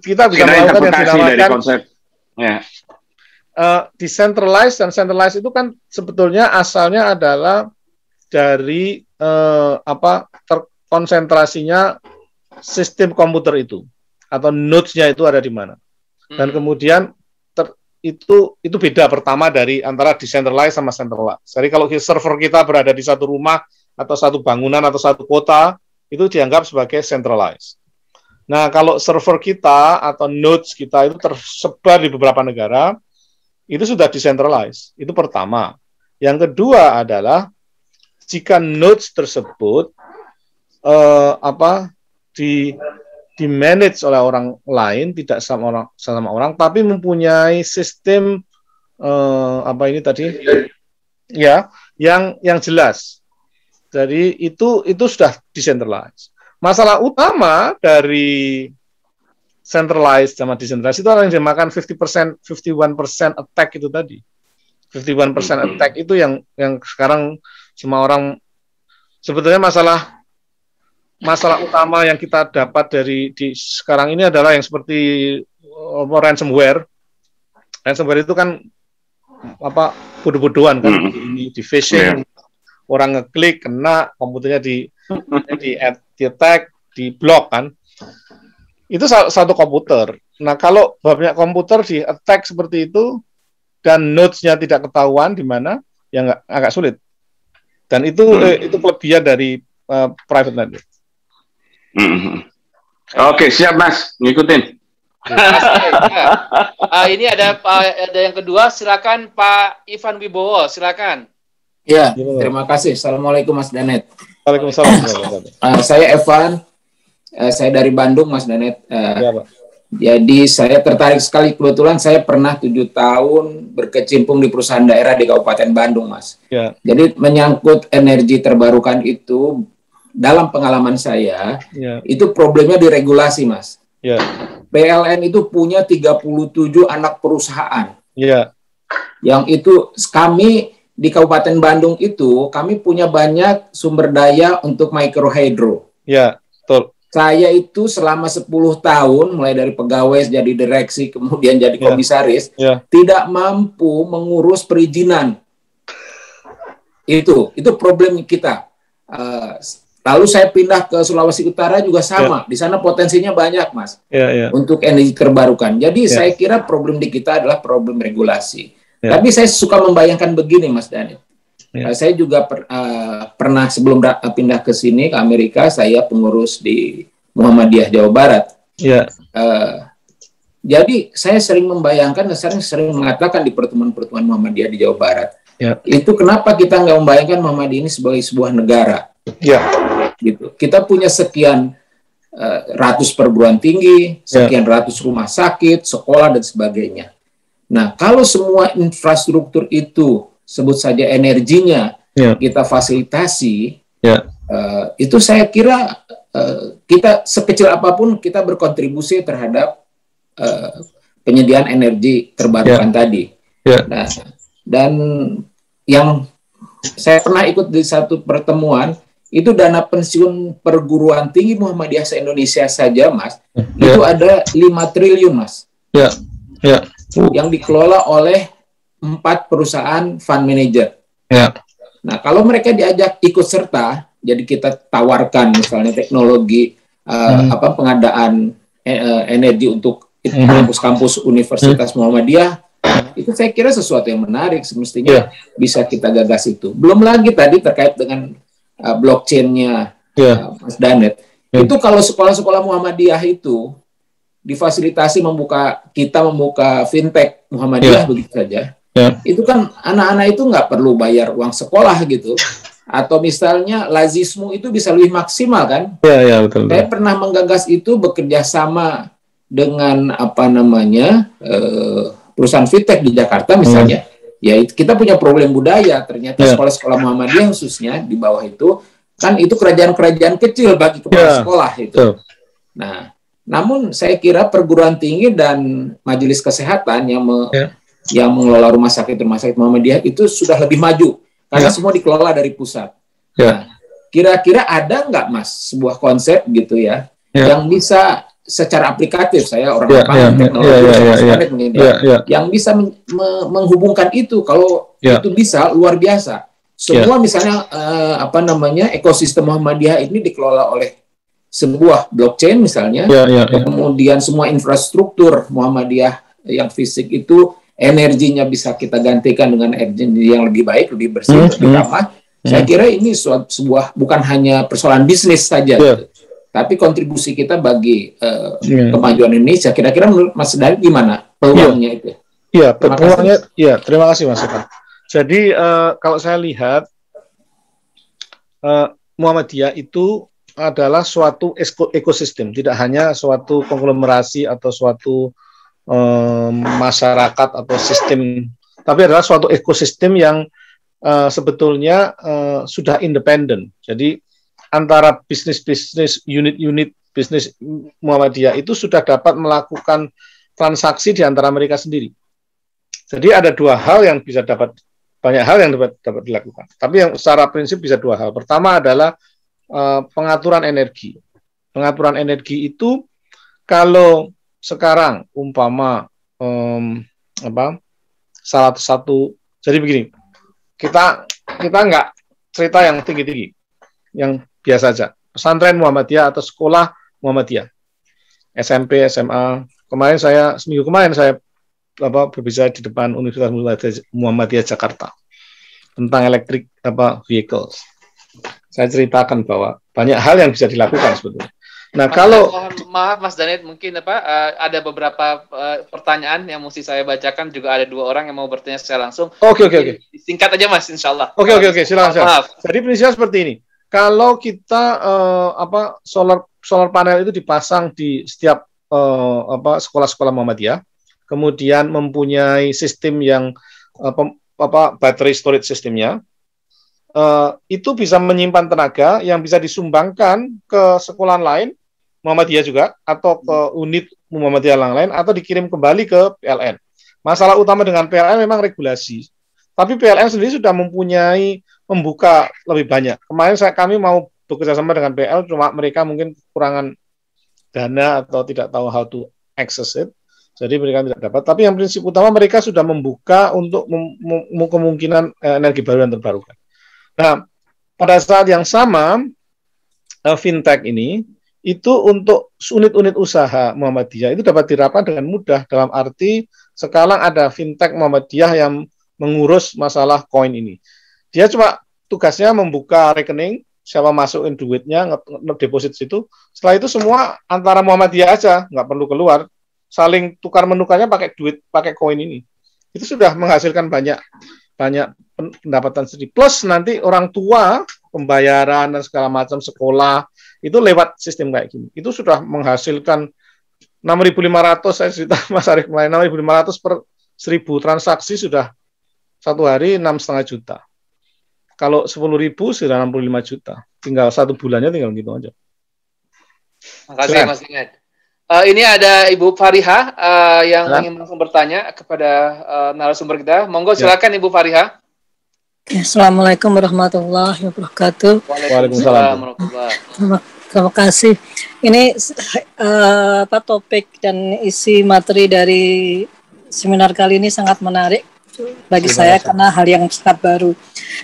B: kita bisa melakukan yang dinamakan dari konsep decentralized dan centralized itu kan sebetulnya asalnya adalah dari terkonsentrasinya sistem komputer itu atau nodes-nya itu ada di mana. Dan kemudian itu beda pertama dari antara decentralized sama centralized. Jadi kalau server kita berada di satu rumah atau satu bangunan atau satu kota, itu dianggap sebagai centralized. Nah, kalau server kita atau nodes kita itu tersebar di beberapa negara, itu sudah decentralized. Itu pertama. Yang kedua adalah jika nodes tersebut di manage oleh orang lain, tidak sama orang, tapi mempunyai sistem yang jelas. Jadi itu sudah decentralized. Masalah utama dari centralized sama decentralized itu yang dinamakan 51% attack itu tadi. 51% attack itu yang sekarang semua orang sebetulnya masalah utama yang kita dapat di sekarang ini adalah yang seperti ransomware. Ransomware itu kan bodoh-bodohan kan, di phishing. Orang ngeklik, kena, komputernya di attack, di block kan. Itu satu komputer. Nah, kalau banyak komputer di attack seperti itu, dan nodes-nya tidak ketahuan di mana, ya agak sulit. Dan itu kelebihan dari private network.
E: Oke, siap Mas, ngikutin.
A: Ini ada yang kedua, silakan Pak Ivan Wibowo, silakan.
D: Ya, terima kasih. Assalamualaikum Mas Danet.
B: Waalaikumsalam.
D: Saya Evan, saya dari Bandung Mas Danet.
B: Ya, Pak.
D: Jadi saya tertarik sekali, kebetulan saya pernah 7 tahun berkecimpung di perusahaan daerah di Kabupaten Bandung Mas.
B: Ya.
D: Jadi menyangkut energi terbarukan itu, dalam pengalaman saya, itu problemnya di regulasi Mas.
B: Ya.
D: PLN itu punya 37 anak perusahaan.
B: Ya.
D: Yang itu kami di Kabupaten Bandung itu, kami punya banyak sumber daya untuk mikrohidro.
B: Ya, betul.
D: Saya itu selama 10 tahun, mulai dari pegawai jadi direksi, kemudian jadi komisaris, tidak mampu mengurus perizinan. Itu problem kita. Lalu saya pindah ke Sulawesi Utara juga sama. Di sana potensinya banyak, Mas, untuk energi terbarukan. Jadi saya kira problem di kita adalah problem regulasi. Tapi saya suka membayangkan begini, Mas Danet. Saya juga pernah sebelum pindah ke sini, ke Amerika, saya pengurus di Muhammadiyah Jawa Barat. Jadi saya sering membayangkan dan sering mengatakan di pertemuan-pertemuan Muhammadiyah di Jawa Barat, itu kenapa kita nggak membayangkan Muhammadiyah ini sebagai sebuah negara. Gitu. Kita punya sekian ratus perguruan tinggi, sekian ratus rumah sakit, sekolah, dan sebagainya. Nah, kalau semua infrastruktur itu, sebut saja energinya, kita fasilitasi, itu saya kira kita sekecil apapun kita berkontribusi terhadap penyediaan energi terbarukan tadi. Nah, dan yang saya pernah ikut di satu pertemuan, itu dana pensiun perguruan tinggi Muhammadiyah se-Indonesia saja, Mas, itu ada 5 triliun, Mas. Yang dikelola oleh 4 perusahaan fund manager. Nah, kalau mereka diajak ikut serta, jadi kita tawarkan misalnya teknologi pengadaan energi untuk kampus-kampus Universitas Muhammadiyah, itu saya kira sesuatu yang menarik, semestinya bisa kita gagas itu. Belum lagi tadi terkait dengan blockchain-nya Mas Danet. Itu kalau sekolah-sekolah Muhammadiyah itu difasilitasi membuka fintech Muhammadiyah begitu saja. Itu kan anak-anak itu nggak perlu bayar uang sekolah gitu. Atau misalnya lazismu itu bisa lebih maksimal kan?
B: Betul.
D: Saya pernah menggagas itu bekerja sama dengan perusahaan fintech di Jakarta misalnya. Ya kita punya problem budaya. Ternyata sekolah-sekolah Muhammadiyah khususnya di bawah itu kan itu kerajaan-kerajaan kecil bagi kepala sekolah itu. Nah, namun saya kira perguruan tinggi dan majelis kesehatan yang mengelola rumah sakit Muhammadiyah itu sudah lebih maju karena semua dikelola dari pusat. Nah, kira-kira ada nggak Mas sebuah konsep gitu yang bisa secara aplikatif, saya orang teknologi yang bisa menghubungkan itu. Kalau itu bisa luar biasa. Semua misalnya ekosistem Muhammadiyah ini dikelola oleh sebuah blockchain misalnya, kemudian semua infrastruktur Muhammadiyah yang fisik itu energinya bisa kita gantikan dengan energi yang lebih baik, lebih bersih, lebih ramah. Saya kira ini sebuah bukan hanya persoalan bisnis saja, tapi kontribusi kita bagi kemajuan Indonesia. Kira-kira menurut Mas Danet gimana peluangnya itu?
B: Peluangnya, terima kasih Mas Eka. Jadi kalau saya lihat Muhammadiyah itu adalah suatu ekosistem, tidak hanya suatu konglomerasi atau suatu masyarakat atau sistem, tapi adalah suatu ekosistem yang sebetulnya sudah independen. Jadi antara bisnis-bisnis, unit-unit bisnis Muhammadiyah itu sudah dapat melakukan transaksi di antara mereka sendiri. Jadi ada banyak hal yang dapat dilakukan. Tapi yang secara prinsip bisa dua hal. Pertama adalah pengaturan energi. Pengaturan energi itu kalau sekarang umpama salah satu, jadi begini, kita nggak cerita yang tinggi-tinggi, yang biasa aja. Pesantren Muhammadiyah atau sekolah Muhammadiyah, SMP, SMA. Seminggu kemarin saya berbicara di depan Universitas Muhammadiyah Jakarta tentang electric vehicles. Saya ceritakan bahwa banyak hal yang bisa dilakukan sebetulnya. Nah,
A: maaf Mas Danet, mungkin ada beberapa pertanyaan yang mesti saya bacakan, juga ada 2 orang yang mau bertanya secara langsung.
B: Oke.
A: Singkat aja Mas, insyaallah.
B: Oke, silakan. Maaf. Jadi prinsipnya seperti ini. Kalau kita solar panel itu dipasang di setiap sekolah-sekolah Muhammadiyah, kemudian mempunyai sistem yang battery storage sistemnya, itu bisa menyimpan tenaga yang bisa disumbangkan ke sekolah lain Muhammadiyah juga, atau ke unit Muhammadiyah yang lain, atau dikirim kembali ke PLN. Masalah utama dengan PLN memang regulasi, tapi PLN sendiri sudah membuka lebih banyak. Kemarin kami mau bekerja sama dengan PLN, cuma mereka mungkin kekurangan dana atau tidak tahu how to access it, jadi mereka tidak dapat. Tapi yang prinsip utama mereka sudah membuka untuk kemungkinan energi baru dan terbarukan. Nah, pada saat yang sama, fintech ini itu untuk unit-unit usaha Muhammadiyah itu dapat dirapkan dengan mudah, dalam arti sekarang ada fintech Muhammadiyah yang mengurus masalah koin ini. Dia cuma tugasnya membuka rekening, siapa masukin duitnya, ngedeposit situ. Setelah itu semua antara Muhammadiyah aja, nggak perlu keluar, saling tukar menukarnya pakai duit, pakai koin ini. Itu sudah menghasilkan banyak pendapatan sendiri. Plus nanti orang tua, pembayaran dan segala macam, sekolah, itu lewat sistem kayak gini. Itu sudah menghasilkan 6.500, saya cerita Mas Arief kemarin, 6.500 per 1.000 transaksi sudah satu hari 6,5 juta. Kalau 10.000 sudah 65 juta. Tinggal 1 bulannya tinggal gitu aja.
A: Makasih Mas Ingat. Ini ada Ibu Fariha yang ingin langsung bertanya kepada narasumber kita. Monggo silakan Ibu Fariha.
F: Assalamualaikum warahmatullahi wabarakatuh.
A: Waalaikumsalam.
F: Terima kasih. Ini topik dan isi materi dari seminar kali ini sangat menarik bagi saya karena hal yang sangat baru.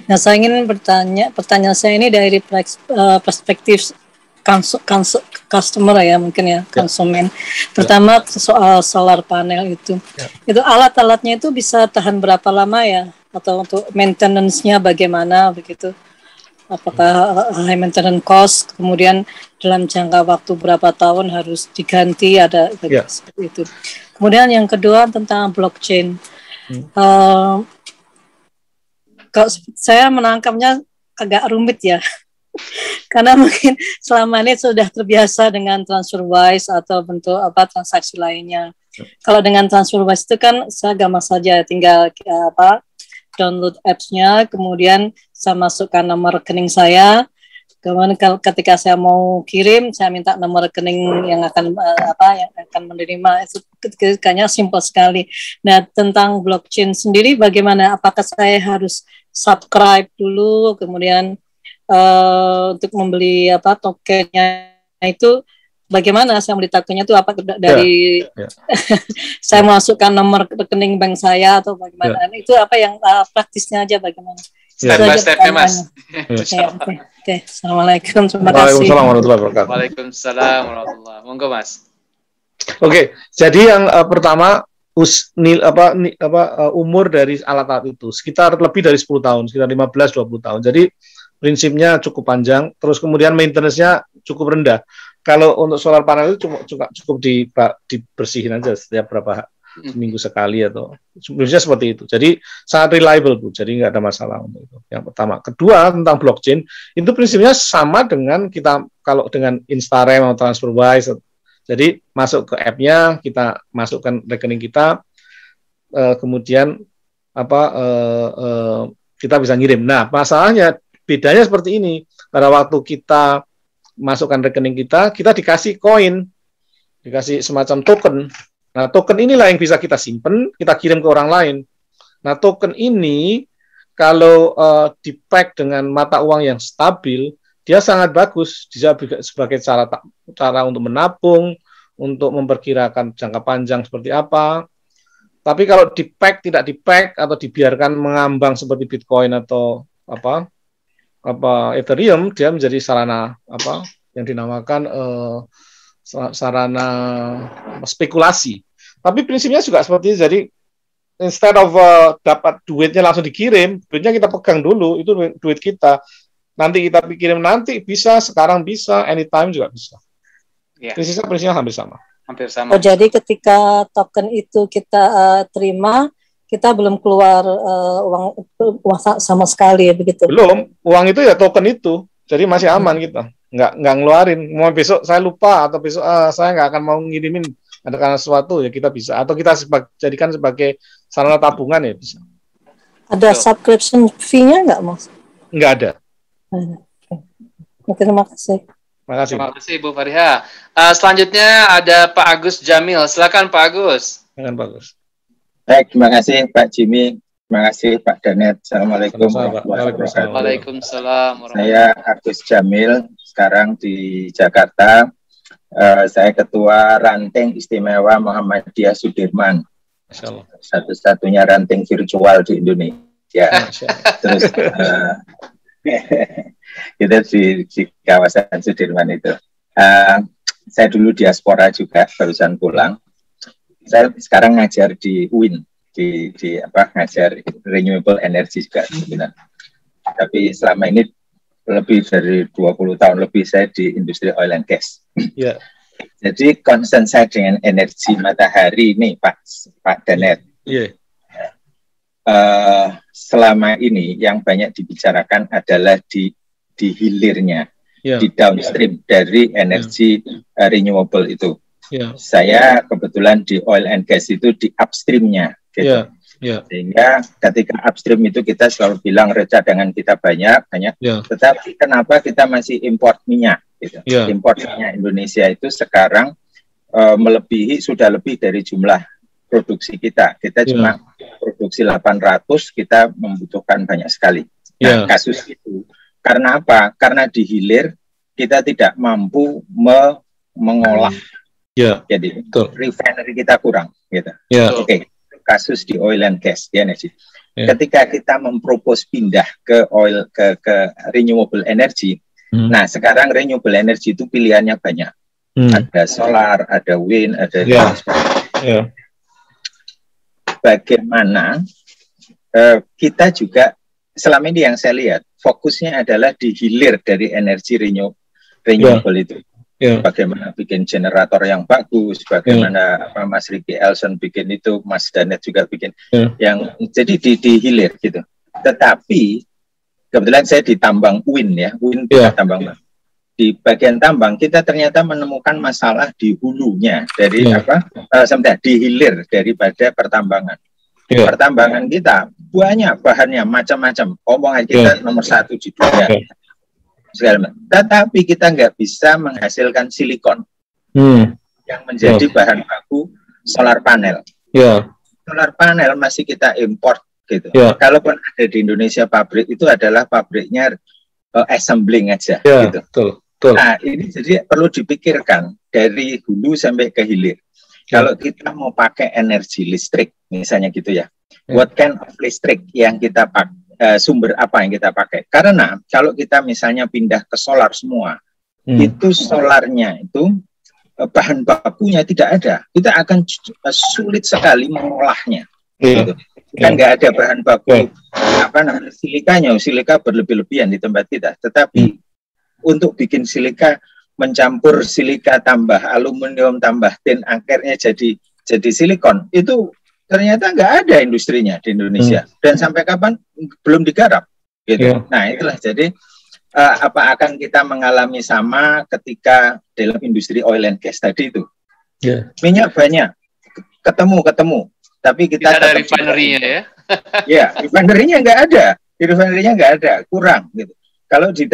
F: Nah, saya ingin pertanyaan saya ini dari perspektif customer konsumen. Pertama soal solar panel itu alat-alatnya itu bisa tahan berapa lama ya, atau untuk maintenance-nya bagaimana begitu. apakah high maintenance cost, kemudian dalam jangka waktu berapa tahun harus diganti, ada seperti itu. Kemudian yang kedua tentang blockchain. Kalau saya menangkapnya agak rumit ya. Karena mungkin selama ini sudah terbiasa dengan TransferWise atau bentuk transaksi lainnya. Kalau dengan TransferWise itu kan saya gampang saja, tinggal download apps-nya, kemudian saya masukkan nomor rekening saya. Kemudian ketika saya mau kirim, saya minta nomor rekening yang akan yang akan menerima. Itu kayaknya simpel sekali. Nah, tentang blockchain sendiri bagaimana? Apakah saya harus subscribe dulu, kemudian untuk membeli tokennya itu bagaimana saya beli tokennya itu apa dari saya masukkan nomor rekening bank saya atau bagaimana? Itu apa yang praktisnya aja bagaimana?
A: Step by step-nya, Mas.
F: Oke. Assalamualaikum, terima kasih.
B: Waalaikumsalam warahmatullahi wabarakatuh.
A: Waalaikumsalam warahmatullahi. Monggo, Mas.
B: Oke, jadi yang pertama umur dari alat-alat itu sekitar lebih dari 10 tahun, sekitar 15-20 tahun. Jadi prinsipnya cukup panjang, terus kemudian maintenance-nya cukup rendah. Kalau untuk solar panel itu cukup dibersihin aja setiap berapa minggu sekali atau sebenarnya seperti itu. Jadi sangat reliable, Bu. Jadi nggak ada masalah untuk itu. Yang pertama. Kedua, tentang blockchain, itu prinsipnya sama dengan kita kalau dengan Instarem atau TransferWise. Jadi masuk ke app-nya, kita masukkan rekening kita, kemudian kita bisa ngirim. Nah, masalahnya bedanya seperti ini. Pada waktu kita masukkan rekening kita dikasih koin, dikasih semacam token. Nah, token inilah yang bisa kita simpen, kita kirim ke orang lain. Nah, token ini kalau di-pack dengan mata uang yang stabil, dia sangat bagus. Bisa sebagai cara untuk menabung, untuk memperkirakan jangka panjang seperti apa. Tapi kalau di-pack, tidak di-pack, atau dibiarkan mengambang seperti Bitcoin atau Ethereum, dia menjadi sarana yang dinamakan sarana spekulasi. Tapi prinsipnya juga seperti itu. Jadi instead of dapat duitnya langsung dikirim, duitnya kita pegang dulu, itu duit kita. Nanti kita kirim nanti bisa, sekarang bisa, anytime juga bisa. Prinsipnya hampir sama.
F: Oh, jadi ketika token itu kita terima, kita belum keluar uang sama sekali, begitu?
B: Belum, uang itu ya token itu, jadi masih aman kita, nggak ngeluarin. Mau besok saya lupa atau besok saya nggak akan mau ngirimin ada karena sesuatu, ya kita bisa. Atau kita jadikan sebagai sarana tabungan, ya bisa.
F: Ada subscription fee-nya nggak, Mas?
B: Nggak ada.
F: Terima kasih.
A: Terima kasih, Bu Fariha. Selanjutnya ada Pak Agus Jamil. Silakan, Pak Agus.
B: Silakan, Pak Agus.
G: Baik, terima kasih Pak Jimmy, terima kasih Pak Danet. Assalamualaikum warahmatullahi wabarakatuh.
A: Waalaikumsalam.
G: Saya Agus Jamil, sekarang di Jakarta. Saya Ketua Ranting Istimewa Muhammadiyah Sudirman. Satu-satunya ranting virtual di Indonesia. Terus kita di kawasan Sudirman itu. Saya dulu diaspora juga, barusan pulang. Saya sekarang ngajar di UIN, ngajar renewable energy juga sebenarnya. Tapi selama ini lebih dari 20 tahun lebih saya di industri oil and gas. Yeah. Jadi concern saya dengan energi matahari ini, Pak Danet. Yeah. Selama ini yang banyak dibicarakan adalah di hilirnya, di downstream dari energi renewable itu. Saya kebetulan di oil and gas itu di upstreamnya, gitu. Sehingga ketika upstream itu kita selalu bilang cadangan kita banyak, tetapi kenapa kita masih import minyak? Gitu. Import minyak Indonesia itu sekarang sudah lebih dari jumlah produksi kita. Kita cuma produksi 800, kita membutuhkan banyak sekali. Nah, kasus itu karena apa? Karena di hilir kita tidak mampu mengolah. Jadi refinery kita kurang, gitu. Oke. Kasus di oil and gas, energi. Ketika kita mempropos pindah ke renewable energy, nah sekarang renewable energy itu pilihannya banyak. Ada solar, ada wind, ada bagaimana kita juga selama ini yang saya lihat fokusnya adalah di hilir dari energi renewable itu. Bagaimana bikin generator yang bagus, bagaimana apa Mas Ricky Elson bikin itu, Mas Danet juga bikin yang jadi di hilir gitu. Tetapi kebetulan saya di tambang UIN ya, UIN tambang. Di bagian tambang kita ternyata menemukan masalah di hulunya dari di hilir daripada pertambangan. Pertambangan kita banyak bahannya macam-macam. Omongan kita nomor 1 di dunia. Tetapi kita nggak bisa menghasilkan silikon yang menjadi bahan baku solar panel. Solar panel masih kita import gitu. Kalaupun ada di Indonesia pabrik itu adalah pabriknya assembling aja gitu.
B: Betul.
G: Nah ini jadi perlu dipikirkan dari hulu sampai ke hilir. Kalau kita mau pakai energi listrik misalnya gitu ya, what kind of listrik yang kita pakai? Sumber apa yang kita pakai? Karena kalau kita misalnya pindah ke solar semua, itu solarnya itu bahan bakunya tidak ada. Kita akan sulit sekali mengolahnya. Gitu. Kan nggak ada bahan baku apa namanya silikanya, silika berlebih-lebihan di tempat kita. Tetapi untuk bikin silika mencampur silika tambah aluminium tambah tin akhirnya jadi silikon itu ternyata nggak ada industrinya di Indonesia dan sampai kapan belum digarap gitu. Nah itulah jadi apa akan kita mengalami sama ketika dalam industri oil and gas tadi itu minyak banyak ketemu tapi kita
A: tidak ada refinery-nya
G: ya refinery-nya nggak ada kurang gitu. Kalau di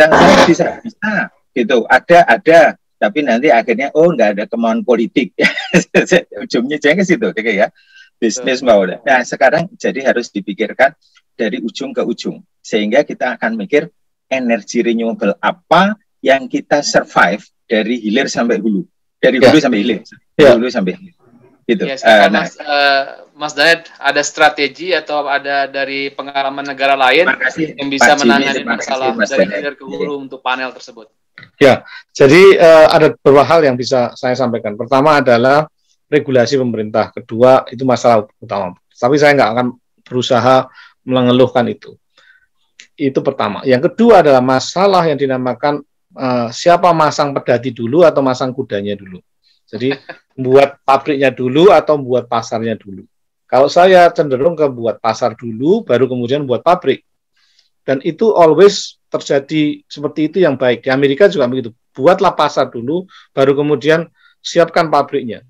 G: saya bisa gitu ada tapi nanti akhirnya nggak ada kemauan politik ujungnya jangan ke situ ya. Bisnis mau. Nah sekarang jadi harus dipikirkan dari ujung ke ujung sehingga kita akan mikir energi renewable apa yang kita survive dari hilir sampai hulu, dari hulu sampai hilir, hulu sampai hilir. Gitu.
A: Ya, Mas Danet ada strategi atau ada dari pengalaman negara lain yang bisa menangani masalah dari hilir ke hulu untuk panel tersebut?
B: Ya, jadi ada beberapa hal yang bisa saya sampaikan. Pertama adalah regulasi pemerintah, kedua itu masalah utama. Tapi saya nggak akan berusaha mengeluhkan itu. Itu pertama. Yang kedua adalah masalah yang dinamakan siapa masang pedati dulu atau masang kudanya dulu. Jadi buat pabriknya dulu atau buat pasarnya dulu. Kalau saya cenderung ke buat pasar dulu, baru kemudian buat pabrik. Dan itu always terjadi seperti itu yang baik. Di Amerika juga begitu. Buatlah pasar dulu, baru kemudian siapkan pabriknya.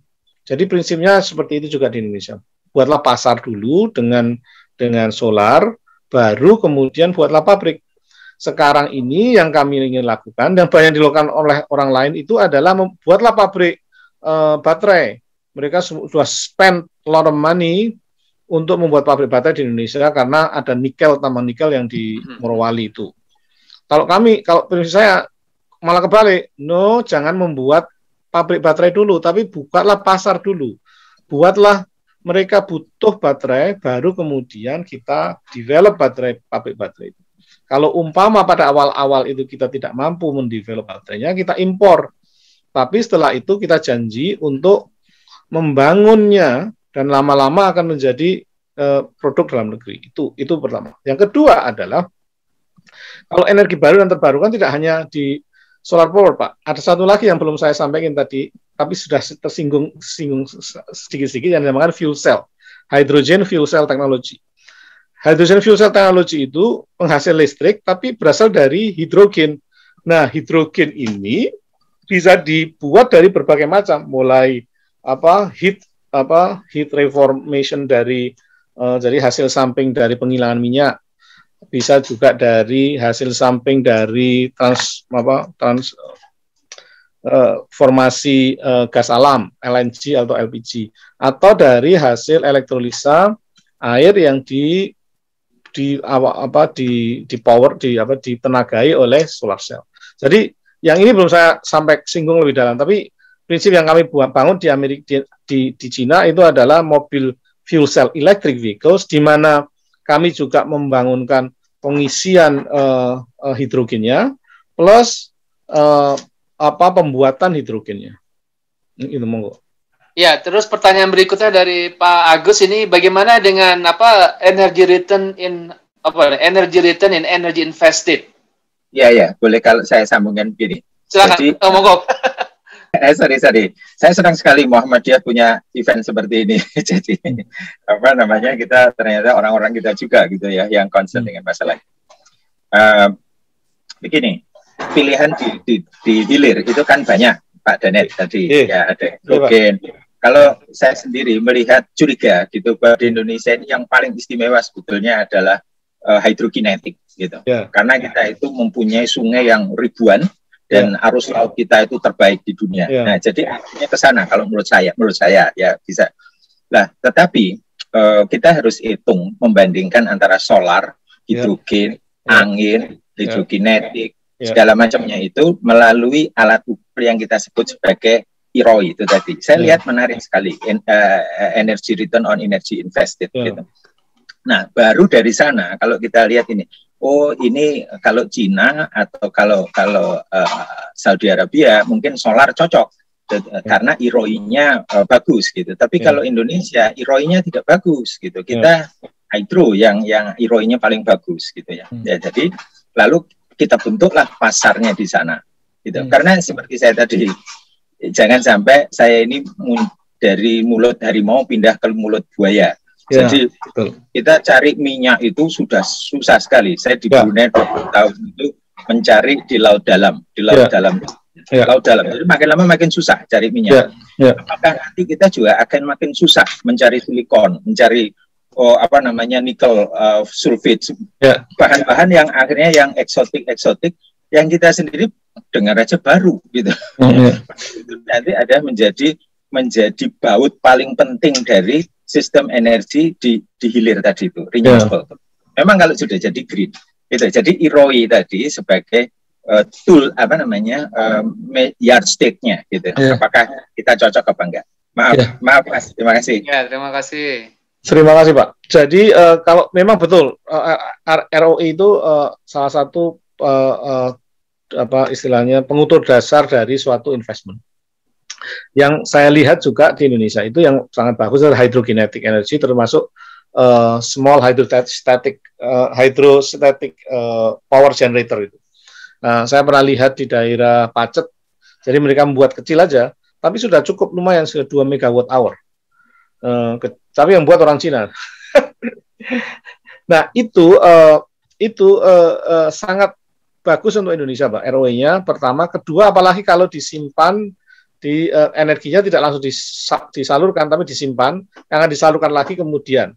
B: Jadi prinsipnya seperti itu juga di Indonesia. Buatlah pasar dulu dengan solar, baru kemudian buatlah pabrik. Sekarang ini yang kami ingin lakukan dan banyak dilakukan oleh orang lain itu adalah membuatlah pabrik baterai. Mereka sudah spend a lot of money untuk membuat pabrik baterai di Indonesia karena ada tambang nikel yang di Morowali itu. Kalau prinsip saya malah kebalik, jangan membuat pabrik baterai dulu, tapi bukalah pasar dulu. Buatlah mereka butuh baterai, baru kemudian kita develop pabrik baterai itu. Kalau umpama pada awal-awal itu kita tidak mampu mendevelop baterainya, kita impor. Tapi setelah itu kita janji untuk membangunnya dan lama-lama akan menjadi produk dalam negeri. Itu pertama. Yang kedua adalah kalau energi baru dan terbarukan tidak hanya di solar power, Pak. Ada satu lagi yang belum saya sampaikan tadi, tapi sudah tersinggung sedikit-sedikit yang dinamakan fuel cell, hydrogen fuel cell technology. Hydrogen fuel cell technology itu penghasil listrik, tapi berasal dari hidrogen. Nah, hidrogen ini bisa dibuat dari berbagai macam, mulai heat reformation dari hasil samping dari penghilangan minyak. Bisa juga dari hasil samping dari formasi gas alam, LNG atau LPG, atau dari hasil elektrolisa air yang ditenagai oleh solar cell. Jadi yang ini belum saya sampai singgung lebih dalam, tapi prinsip yang kami bangun di Amerika di Cina itu adalah mobil fuel cell electric vehicles, di mana kami juga membangunkan pengisian hidrogennya plus pembuatan hidrogennya. Itu monggo.
A: Ya, terus pertanyaan berikutnya dari Pak Agus ini, bagaimana dengan energy return in energy return and energy invested.
G: Ya, boleh kalau saya sambungkan begini.
A: Silakan.
G: Jadi,
A: monggo.
G: sorry. Saya senang sekali Muhammadiyah punya event seperti ini. Jadi kita ternyata orang-orang kita juga gitu ya yang concern dengan masalah. Begini, pilihan di hilir itu kan banyak, Pak Danet tadi. Ya, ada hidrogen. Kalau saya sendiri melihat curiga gitu bahwa di Indonesia ini yang paling istimewa sebetulnya adalah hydrokinetik gitu. Karena kita itu mempunyai sungai yang ribuan dan arus laut kita itu terbaik di dunia. Nah, jadi artinya ke sana kalau menurut saya ya bisa. Nah, tetapi kita harus hitung membandingkan antara solar, hidrogen, angin, hidrokinetik, segala macamnya itu melalui alat ukur yang kita sebut sebagai IROI itu tadi. Saya lihat menarik sekali energy return on energy invested gitu. Nah, baru dari sana kalau kita lihat ini, ini kalau Cina atau kalau Saudi Arabia mungkin solar cocok karena IROI-nya bagus gitu. Tapi kalau Indonesia IROI-nya tidak bagus gitu. Kita hydro yang IROI-nya paling bagus gitu ya. Jadi lalu kita bentuklah pasarnya di sana gitu. Karena seperti saya tadi, jangan sampai saya ini dari mulut harimau pindah ke mulut buaya. Jadi kita cari minyak itu sudah susah sekali. Saya di Brunei 20 tahun itu mencari di laut dalam, laut dalam. Jadi makin lama makin susah cari minyak. Apakah nanti kita juga akan makin susah mencari silikon, mencari nikel sulfate, bahan-bahan yang akhirnya yang eksotik yang kita sendiri dengar aja baru gitu. Nanti ada menjadi baut paling penting dari sistem energi di hilir tadi itu, renewable. Memang kalau sudah jadi green, gitu. Jadi IROI tadi sebagai tool yardstick-nya, gitu. Apakah kita cocok apa enggak? Maaf Mas, terima kasih.
A: Ya, terima kasih.
B: Terima kasih Pak. Jadi kalau memang betul ROI itu salah satu istilahnya pengukur dasar dari suatu investment. Yang saya lihat juga di Indonesia itu yang sangat bagus adalah hydrokinetic energy, termasuk small hydrostatic power generator itu. Nah, saya pernah lihat di daerah Pacet, jadi mereka membuat kecil aja, tapi sudah cukup lumayan, sudah 2 megawatt hour. Tapi yang buat orang Cina. Nah, itu sangat bagus untuk Indonesia, Pak, ROI-nya pertama. Kedua, apalagi kalau disimpan energinya tidak langsung disalurkan, tapi disimpan, yang akan disalurkan lagi kemudian.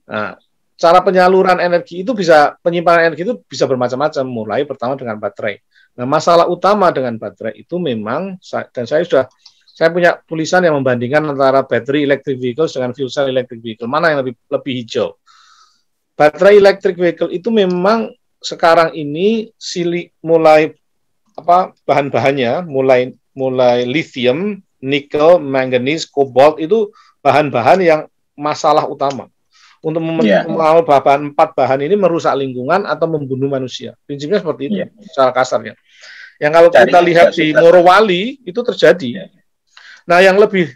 B: Nah, cara penyaluran energi itu penyimpanan energi itu bisa bermacam-macam, mulai pertama dengan baterai. Nah, masalah utama dengan baterai itu memang, dan saya punya tulisan yang membandingkan antara battery electric vehicles dengan fuel cell electric vehicle, mana yang lebih hijau. Baterai electric vehicle itu memang sekarang ini mulai bahan-bahannya mulai lithium, nikel, manganese, kobalt itu bahan-bahan yang masalah utama. Untuk membawa bahan 4 bahan ini merusak lingkungan atau membunuh manusia. Prinsipnya seperti itu, secara kasarnya. Yang kalau kita lihat di Morowali itu terjadi. Nah, yang lebih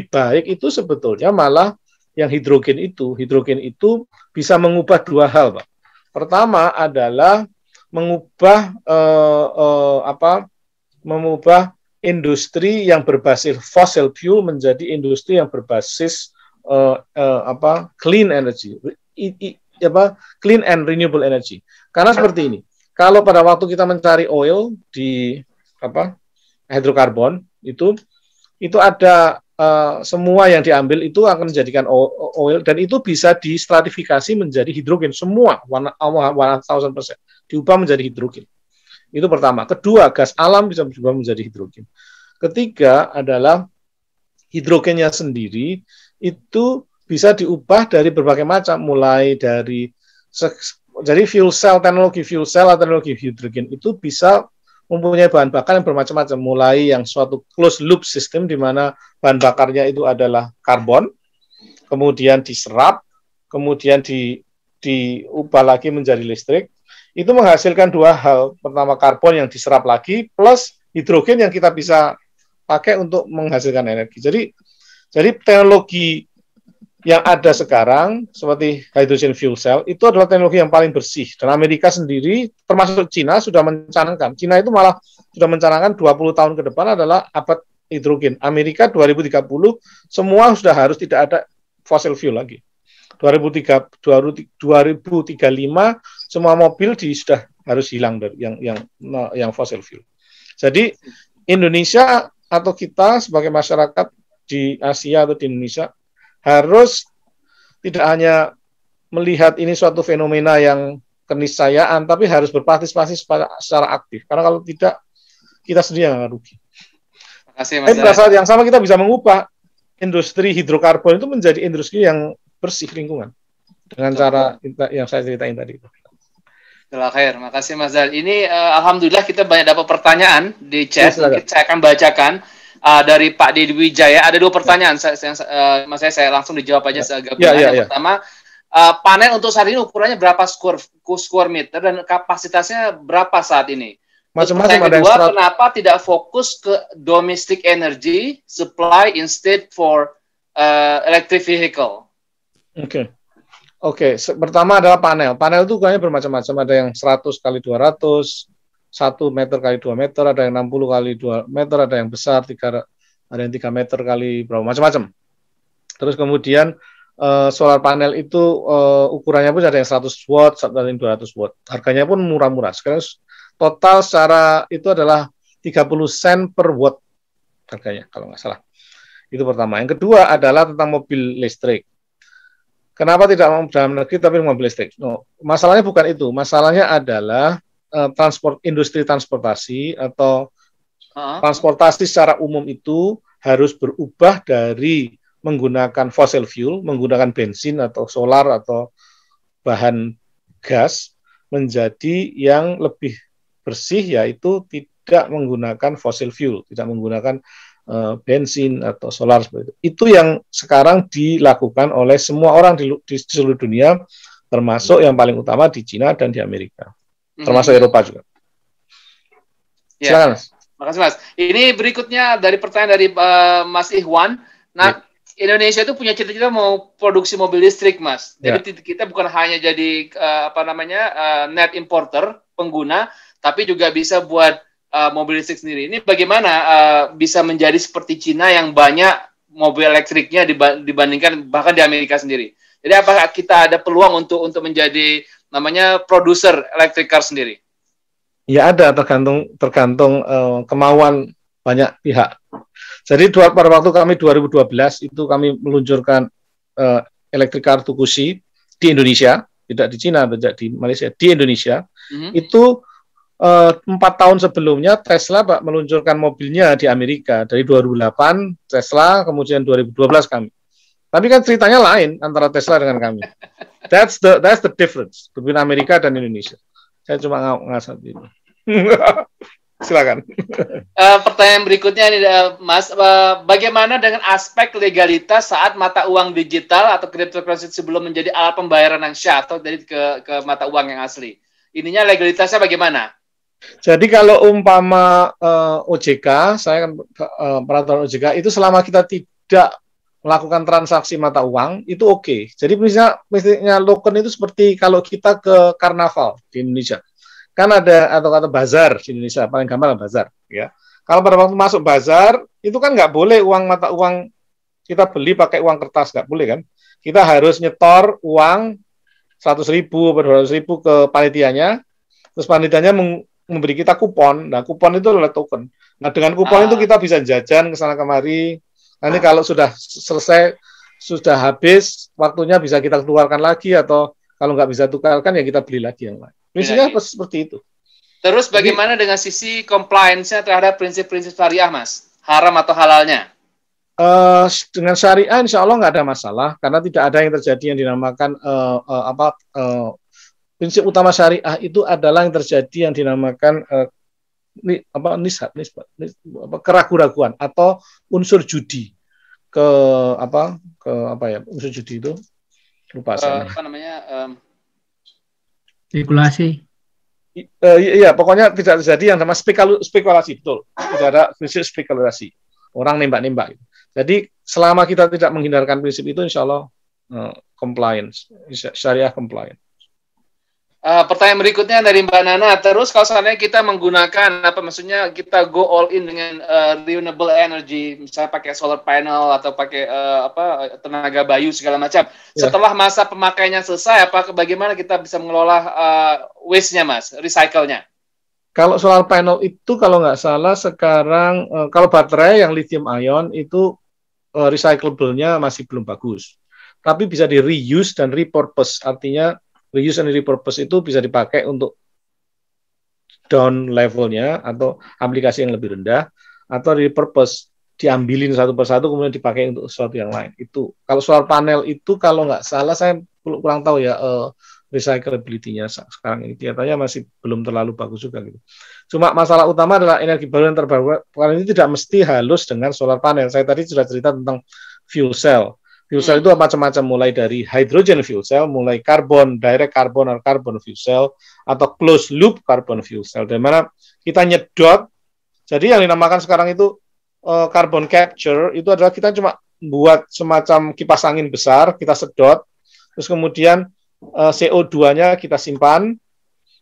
B: baik itu sebetulnya malah yang hidrogen itu. Hidrogen itu bisa mengubah 2 hal, Pak. Pertama adalah mengubah industri yang berbasis fossil fuel menjadi industri yang berbasis clean energy, clean and renewable energy. Karena seperti ini, kalau pada waktu kita mencari oil di hidrokarbon itu ada semua yang diambil itu akan menjadikan oil, dan itu bisa distratifikasi menjadi hidrogen semua 1000%, diubah menjadi hidrogen. Itu pertama. Kedua, gas alam bisa berubah menjadi hidrogen. Ketiga adalah hidrogennya sendiri itu bisa diubah dari berbagai macam, mulai dari jadi teknologi fuel cell atau teknologi hidrogen itu bisa mempunyai bahan bakar yang bermacam-macam, mulai yang suatu closed loop system di mana bahan bakarnya itu adalah karbon, kemudian diserap, kemudian diubah lagi menjadi listrik. Itu menghasilkan 2 hal. Pertama, karbon yang diserap lagi, plus hidrogen yang kita bisa pakai untuk menghasilkan energi. Jadi teknologi yang ada sekarang seperti hydrogen fuel cell itu adalah teknologi yang paling bersih, dan Amerika sendiri termasuk Cina sudah mencanangkan. Cina itu malah sudah mencanangkan 20 tahun ke depan adalah abad hidrogen. Amerika 2030 semua sudah harus tidak ada fossil fuel lagi. 2035 semua mobil sudah harus hilang dari yang fossil fuel. Jadi Indonesia atau kita sebagai masyarakat di Asia atau di Indonesia harus tidak hanya melihat ini suatu fenomena yang keniscayaan, tapi harus berpartisipasi secara aktif. Karena kalau tidak, kita sendiri yang rugi. Pada saat yang sama kita bisa mengubah industri hidrokarbon itu menjadi industri yang bersih lingkungan dengan cara yang saya ceritain tadi.
A: Khair, makasih Mas Zal. Ini alhamdulillah kita banyak dapat pertanyaan di chat. Saya akan bacakan. Dari Pak Dedi Wijaya ada 2 pertanyaan. Saya langsung dijawab aja segabungan. Yang pertama, panel untuk saat ini ukurannya berapa square meter dan kapasitasnya berapa saat ini? Macam-macam. Ada yang kedua, kenapa tidak fokus ke domestic energy supply instead for electric vehicle? Oke. Pertama adalah panel. Panel itu ukurannya bermacam-macam. Ada yang 100 kali 200, 1 meter kali 2 meter, ada yang 60 kali 2 meter, ada yang besar, ada yang 3 meter kali berapa, macam-macam. Terus kemudian solar panel itu ukurannya pun ada yang 100 watt, ada yang 200 watt. Harganya pun murah-murah. Sekarang total secara itu adalah 30 sen per watt harganya, kalau nggak salah. Itu pertama. Yang kedua adalah tentang mobil listrik. Kenapa tidak mau dalam negeri tapi mobil listrik? Masalahnya bukan itu. Masalahnya adalah industri transportasi atau transportasi secara umum itu harus berubah dari menggunakan fossil fuel, menggunakan bensin atau solar atau bahan gas menjadi yang lebih bersih, yaitu tidak menggunakan fossil fuel, tidak menggunakan bensin atau solar seperti itu. Itu yang sekarang dilakukan oleh semua orang di seluruh dunia, termasuk yang paling utama di Cina dan di Amerika. Termasuk Eropa juga. Silakan, Mas. Makasih, Mas. Ini berikutnya dari pertanyaan dari Mas Ihwan. Nah, Indonesia itu punya cita-cita mau produksi mobil listrik, Mas. Jadi kita bukan hanya jadi net importer, pengguna, tapi juga bisa buat mobil listrik sendiri. Ini bagaimana bisa menjadi seperti Cina yang banyak mobil elektriknya dibandingkan bahkan di Amerika sendiri. Jadi apakah kita ada peluang untuk menjadi namanya produser electric car sendiri?
B: Ya ada, tergantung kemauan banyak pihak. Jadi pada waktu kami 2012 itu kami meluncurkan electric car Tukushi di Indonesia, tidak di Cina, tidak di Malaysia, di Indonesia. Itu 4 tahun sebelumnya Tesla meluncurkan mobilnya di Amerika. Dari 2008 Tesla, kemudian 2012 kami. Tapi kan ceritanya lain antara Tesla dengan kami. That's the difference between Amerika dan Indonesia. Saya cuma ngasih itu. Silakan.
A: Pertanyaan berikutnya nih, Mas, bagaimana dengan aspek legalitas saat mata uang digital atau cryptocurrency sebelum menjadi alat pembayaran yang syah atau dari ke mata uang yang asli? Ininya legalitasnya bagaimana?
B: Jadi kalau umpama OJK, saya kan peraturan OJK itu selama kita tidak melakukan transaksi mata uang itu oke. Jadi misalnya token itu seperti kalau kita ke karnaval di Indonesia. Kan ada atau kata bazar di Indonesia, paling gampang bazar, ya. Kalau pada waktu masuk bazar itu kan nggak boleh mata uang kita beli pakai uang kertas, nggak boleh kan? Kita harus nyetor uang 100.000 atau 200.000 ke panitianya, terus panitianya memberi kita kupon. Nah, kupon itu adalah token. Nah, dengan kupon itu kita bisa jajan ke sana kemari. Nanti kalau sudah selesai, sudah habis, waktunya bisa kita keluarkan lagi, atau kalau nggak bisa tukarkan ya kita beli lagi yang lain. Prinsipnya seperti itu.
A: Terus bagaimana dengan sisi compliance-nya terhadap prinsip-prinsip syariah, Mas? Haram atau halalnya?
B: Dengan syariah insya Allah nggak ada masalah, karena tidak ada yang terjadi yang dinamakan prinsip utama syariah itu adalah yang terjadi yang dinamakan keraguan-raguan atau unsur judi unsur judi itu lupa saya.
C: Spekulasi.
B: Iya, pokoknya tidak terjadi yang sama spekulasi, betul. Tidak ada prinsip spekulasi. Orang nembak-nembak. Jadi selama kita tidak menghindarkan prinsip itu, insya Allah compliance, syariah compliance.
A: Pertanyaan berikutnya dari Mbak Nana. Terus kalau seandainya kita menggunakan maksudnya kita go all in dengan renewable energy, misalnya pakai solar panel atau pakai tenaga bayu segala macam. Setelah masa pemakaiannya selesai, bagaimana kita bisa mengelola waste-nya, Mas, recycle-nya?
B: Kalau solar panel itu kalau nggak salah sekarang kalau baterai yang lithium ion itu recyclable-nya masih belum bagus. Tapi bisa di reuse dan repurpose, artinya reuse and repurpose itu bisa dipakai untuk down levelnya atau aplikasi yang lebih rendah, atau repurpose diambilin satu persatu kemudian dipakai untuk sesuatu yang lain. Itu kalau solar panel itu kalau nggak salah saya kurang tahu ya recyclability-nya sekarang ini kelihatannya masih belum terlalu bagus juga gitu. Cuma masalah utama adalah energi baru dan terbarukan ini tidak mesti halus dengan solar panel. Saya tadi sudah cerita tentang fuel cell. Fuel cell itu macam-macam, mulai dari hydrogen fuel cell, mulai carbon, direct carbon atau carbon fuel cell, atau closed loop carbon fuel cell, di mana kita nyedot. Jadi yang dinamakan sekarang itu carbon capture, itu adalah kita cuma buat semacam kipas angin besar, kita sedot, terus kemudian CO2-nya kita simpan,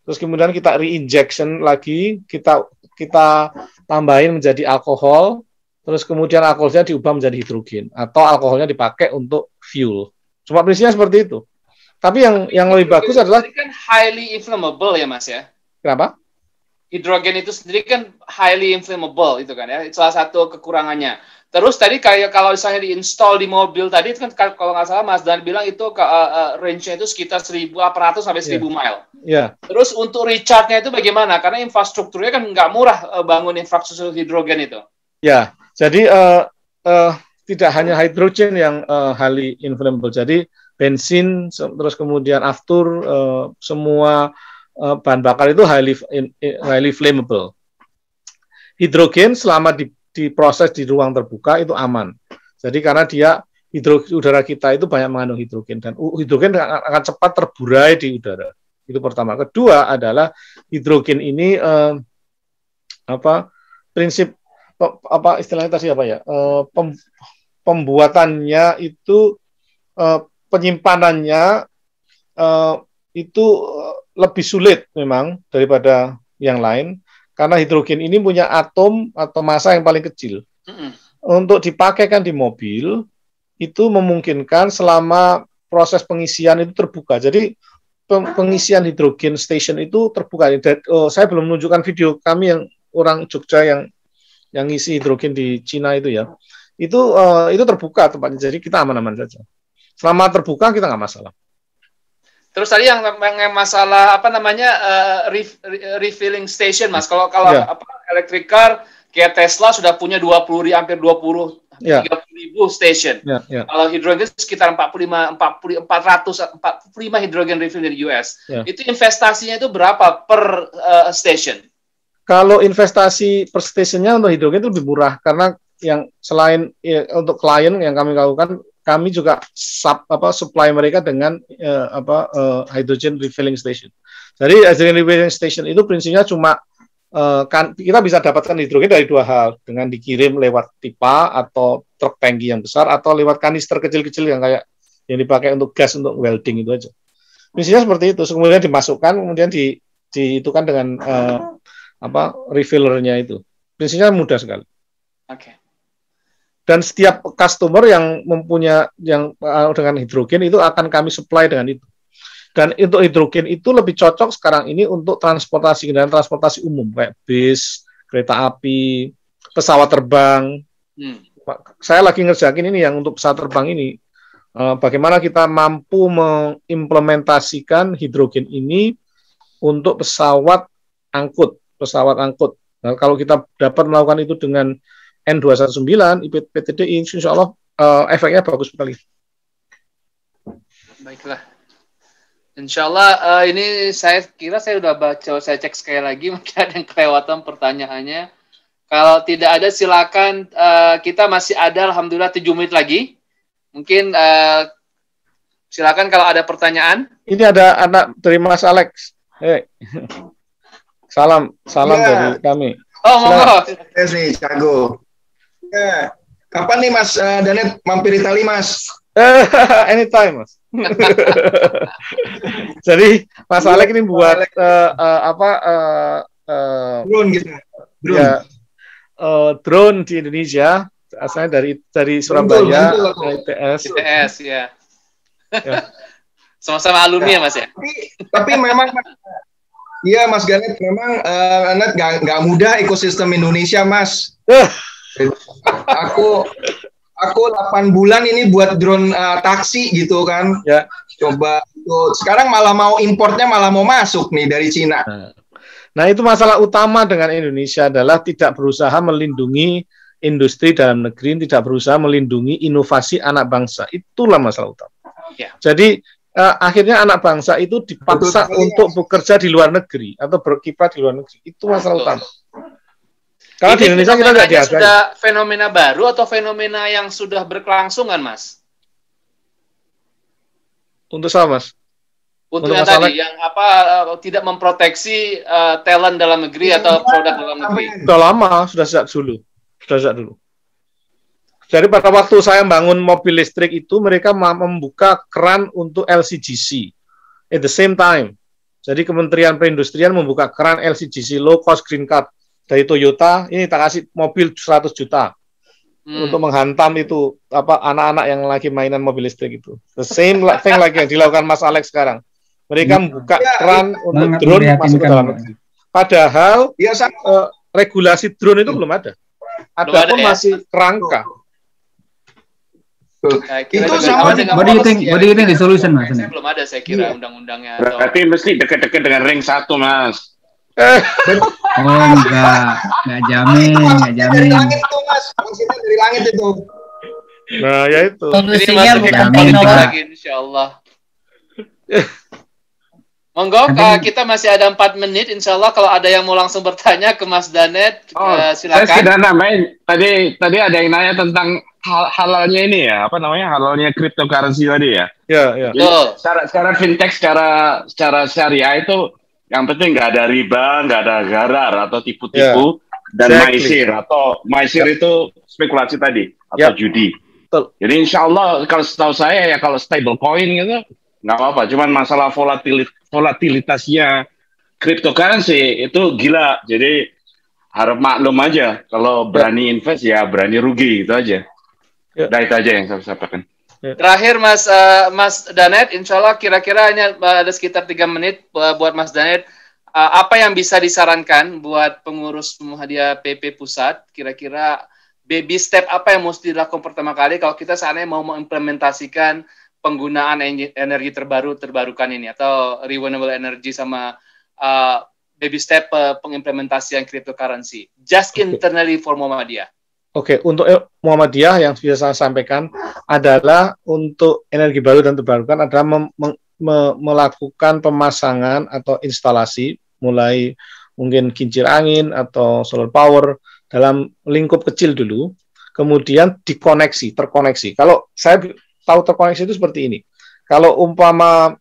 B: terus kemudian kita reinjection lagi, kita tambahin menjadi alkohol, terus kemudian alkoholnya diubah menjadi hidrogen atau alkoholnya dipakai untuk fuel. Cuma prinsipnya seperti itu. Tapi yang lebih bagus adalah
A: kan highly inflammable ya, Mas ya.
B: Kenapa?
A: Hidrogen itu sendiri kan highly inflammable itu kan ya. Salah satu kekurangannya. Terus tadi kayak kalau misalnya diinstal di mobil tadi itu kan kalau nggak salah Mas Dan bilang itu range-nya itu sekitar 1.800 sampai 1.000 mile.
B: Yeah.
A: Terus untuk recharge-nya itu bagaimana? Karena infrastrukturnya kan nggak murah bangun infrastruktur hidrogen itu.
B: Ya, jadi tidak hanya hidrogen yang highly inflammable. Jadi bensin, terus kemudian aftur, semua bahan bakar itu highly flammable. Hidrogen selama diproses di ruang terbuka itu aman. Jadi karena udara kita itu banyak mengandung hidrogen dan hidrogen akan cepat terburai di udara. Itu pertama. Kedua adalah hidrogen ini prinsip istilahnya tadi apa ya? Pembuatannya itu penyimpanannya itu lebih sulit memang daripada yang lain karena hidrogen ini punya atom atau massa yang paling kecil. Untuk dipakaikan di mobil itu memungkinkan selama proses pengisian itu terbuka. Jadi pengisian hidrogen station itu terbuka. Saya belum menunjukkan video kami yang orang Jogja yang ngisi hidrogen di Cina itu ya. Itu terbuka tempatnya. Jadi kita aman-aman saja. Selama terbuka kita nggak masalah.
A: Terus tadi yang masalah refilling station, Mas. Kalau electric car kayak Tesla sudah punya hampir 30 ribu station. Kalau hidrogen sekitar 445 hidrogen refill dari US. Itu investasinya itu berapa per station?
B: Kalau investasi per stationnya untuk hidrogen itu lebih murah karena yang selain untuk klien yang kami lakukan, kami juga supply mereka dengan hydrogen refilling station. Jadi hydrogen refilling station itu prinsipnya cuma kita bisa dapatkan hidrogen dari dua hal, dengan dikirim lewat pipa atau truk tangki yang besar atau lewat kanister kecil-kecil yang kayak yang dipakai untuk gas untuk welding itu aja. Prinsipnya seperti itu. Kemudian dimasukkan, kemudian diitukan dengan refillernya itu. Prinsipnya mudah sekali.
A: Oke.
B: Dan setiap customer yang mempunyai dengan hidrogen itu akan kami supply dengan itu. Dan untuk hidrogen itu lebih cocok sekarang ini untuk transportasi umum kayak bis, kereta api, pesawat terbang. Saya lagi ngerjakin ini yang untuk pesawat terbang ini. Bagaimana kita mampu mengimplementasikan hidrogen ini untuk pesawat angkut. Nah, kalau kita dapat melakukan itu dengan N219, IPTDI, insya Allah efeknya bagus sekali.
A: Baiklah. Insya Allah ini saya kira saya sudah baca, saya cek sekali lagi, mungkin ada yang kelewatan pertanyaannya. Kalau tidak ada silakan, kita masih ada alhamdulillah 7 menit lagi. Mungkin silakan kalau ada pertanyaan.
B: Ini ada anak dari Mas Alex. Salam dari kami.
A: Oh, monggo.
H: Yes nih, Cago. Ya, kapan nih Mas Danet mampir Itali, Mas?
B: Anytime, Mas. Jadi Mas Alek ini buat
H: drone gitu. Drone.
B: Ya, drone di Indonesia, asalnya dari Surabaya, dari
A: ITS ya. Sama-sama alumni ya, Mas ya.
H: Tapi memang iya Mas Ganet, memang nggak mudah ekosistem Indonesia, Mas. Aku 8 bulan ini buat drone taksi gitu kan.
B: Ya.
H: Coba sekarang malah mau importnya malah mau masuk nih dari Cina.
B: Nah, itu masalah utama dengan Indonesia adalah tidak berusaha melindungi industri dalam negeri, tidak berusaha melindungi inovasi anak bangsa. Itulah masalah utama.
A: Ya.
B: Jadi akhirnya anak bangsa itu dipaksa untuk bekerja di luar negeri atau berkiprah di luar negeri. Itu masalah utama. Kalau di Indonesia kita tidak dihargai.
A: Sudah fenomena baru atau fenomena yang sudah berkelangsungan, Mas?
B: Untuk sama, Mas?
A: Untuk yang tadi, yang tidak memproteksi talent dalam negeri atau produk dalam negeri.
B: Sudah lama, sudah sejak dulu. Jadi pada waktu saya bangun mobil listrik itu, mereka membuka keran untuk LCGC. At the same time. Jadi Kementerian Perindustrian membuka keran LCGC, low cost green card. Dari Toyota, ini tak kasih mobil 100 juta untuk menghantam itu anak-anak yang lagi mainan mobil listrik itu. The same thing lagi yang dilakukan Mas Alex sekarang. Mereka membuka keran untuk drone masuk ke dalam negeri. Padahal regulasi drone itu belum ada. Ada pun masih kerangka.
H: Itu sama dengan
C: what do you think the solution, Mas?
A: Belum ada, saya kira undang-undangnya.
E: Berarti mesti dekat-dekat dengan ring 1, Mas.
C: Enggak jamin.
H: Dari langit itu, Mas. Maksudnya dari langit itu.
B: Nah, ya itu.
F: Solusinya bukan
A: lagi, insyaallah. Monggo, kita masih ada 4 menit. Insyaallah kalau ada yang mau langsung bertanya ke Mas Danet, silakan.
E: Saya sudah nambahin. Tadi ada yang nanya tentang halalnya ini ya, halalnya cryptocurrency tadi ya.
B: Ya.
E: Secara fintech, secara syariah itu yang penting nggak ada riba, nggak ada gharar atau tipu-tipu, dan maisir itu spekulasi tadi atau judi. Jadi insya Allah kalau setahu saya ya kalau stable coin gitu nggak apa-apa. Cuman masalah volatilitasnya cryptocurrency itu gila. Jadi harap maklum aja kalau berani invest ya berani rugi itu aja. Nah, itu aja yang saya sampaikan.
A: Terakhir Mas Danet, insya Allah kira-kira hanya ada sekitar 3 menit buat Mas Danet. Apa yang bisa disarankan buat pengurus Muhammadiyah PP Pusat? Kira-kira baby step apa yang mesti dilakukan pertama kali kalau kita seandainya mau mengimplementasikan penggunaan energi terbarukan ini atau renewable energy sama baby step pengimplementasian cryptocurrency just internally for Muhammadiyah.
B: Oke, untuk Muhammadiyah yang bisa saya sampaikan adalah untuk energi baru dan terbarukan adalah melakukan pemasangan atau instalasi mulai mungkin kincir angin atau solar power dalam lingkup kecil dulu, kemudian terkoneksi. Kalau saya tahu terkoneksi itu seperti ini. Kalau umpama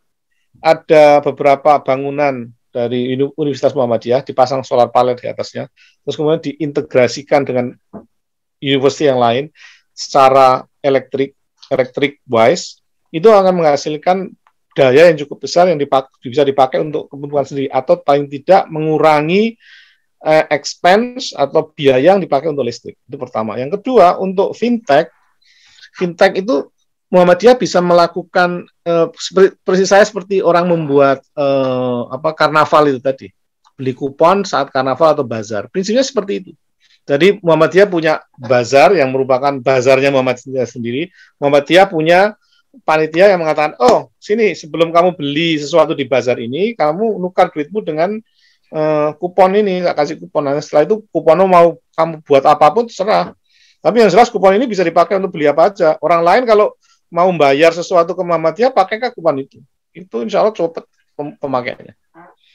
B: ada beberapa bangunan dari Universitas Muhammadiyah dipasang solar panel di atasnya, terus kemudian diintegrasikan dengan universitas yang lain secara elektrik wise, itu akan menghasilkan daya yang cukup besar yang bisa dipakai untuk kebutuhan sendiri atau paling tidak mengurangi expense atau biaya yang dipakai untuk listrik. Itu pertama. Yang kedua, untuk fintech itu Muhammadiyah bisa melakukan persis saya seperti orang membuat karnaval itu tadi, beli kupon saat karnaval atau bazar. Prinsipnya seperti itu. Jadi Muhammadiyah punya bazar yang merupakan bazarnya Muhammadiyah sendiri. Muhammadiyah punya panitia yang mengatakan, oh sini sebelum kamu beli sesuatu di bazar ini, kamu nukar duitmu dengan kupon ini, tak kasih kupon. Nah, setelah itu kuponmu mau kamu buat apapun terserah. Tapi yang jelas kupon ini bisa dipakai untuk beli apa aja. Orang lain kalau mau bayar sesuatu ke Muhammadiyah, pakailah kupon itu. Itu insya Allah cepat pemakaiannya.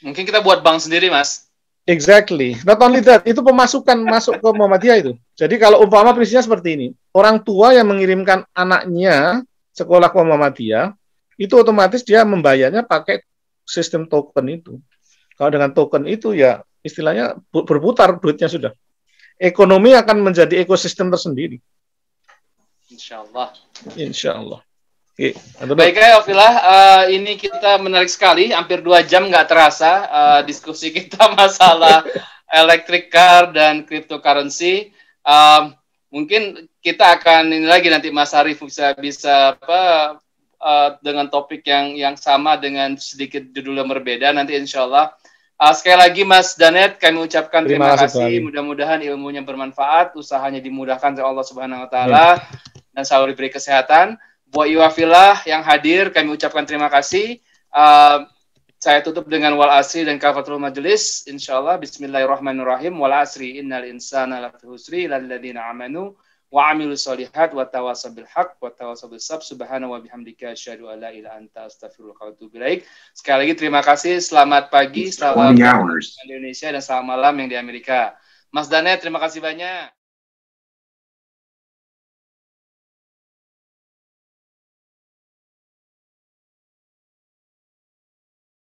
A: Mungkin kita buat bank sendiri, Mas.
B: Exactly. Not only that, itu pemasukan masuk ke Muhammadiyah itu. Jadi kalau umpama prinsipnya seperti ini, orang tua yang mengirimkan anaknya sekolah ke Muhammadiyah, itu otomatis dia membayarnya pakai sistem token itu. Kalau dengan token itu ya istilahnya berputar duitnya sudah. Ekonomi akan menjadi ekosistem tersendiri.
A: Insya Allah.
B: Insya Allah.
A: Baik ya Ofilah, ini kita menarik sekali, hampir 2 jam nggak terasa diskusi kita masalah electric car dan cryptocurrency. Mungkin kita akan ini lagi nanti Mas Arif bisa dengan topik yang sama dengan sedikit judul yang berbeda nanti insya Allah. Sekali lagi Mas Danet kami ucapkan terima kasih. Mudah-mudahan ilmunya bermanfaat, usahanya dimudahkan oleh Allah Subhanahu Wa Taala dan selalu diberi kesehatan. Buat Iwafilah yang hadir kami ucapkan terima kasih. Saya tutup dengan wal asri dan kafaratul majelis. Insyaallah bismillahirrahmanirrahim. Wal asri innal insana lafi khusri illal ladzina amanu wa amilus solihat wa tawassaw bil haqq wa tawassaw bis sabr. Subhanahu wa bihamdika asyhadu an la ilaha illa anta astaghfiruka wa atubu ilaik. Sekali lagi terima kasih. Selamat pagi, selamat Indonesia dan selamat malam yang di Amerika. Mas Danet terima kasih banyak.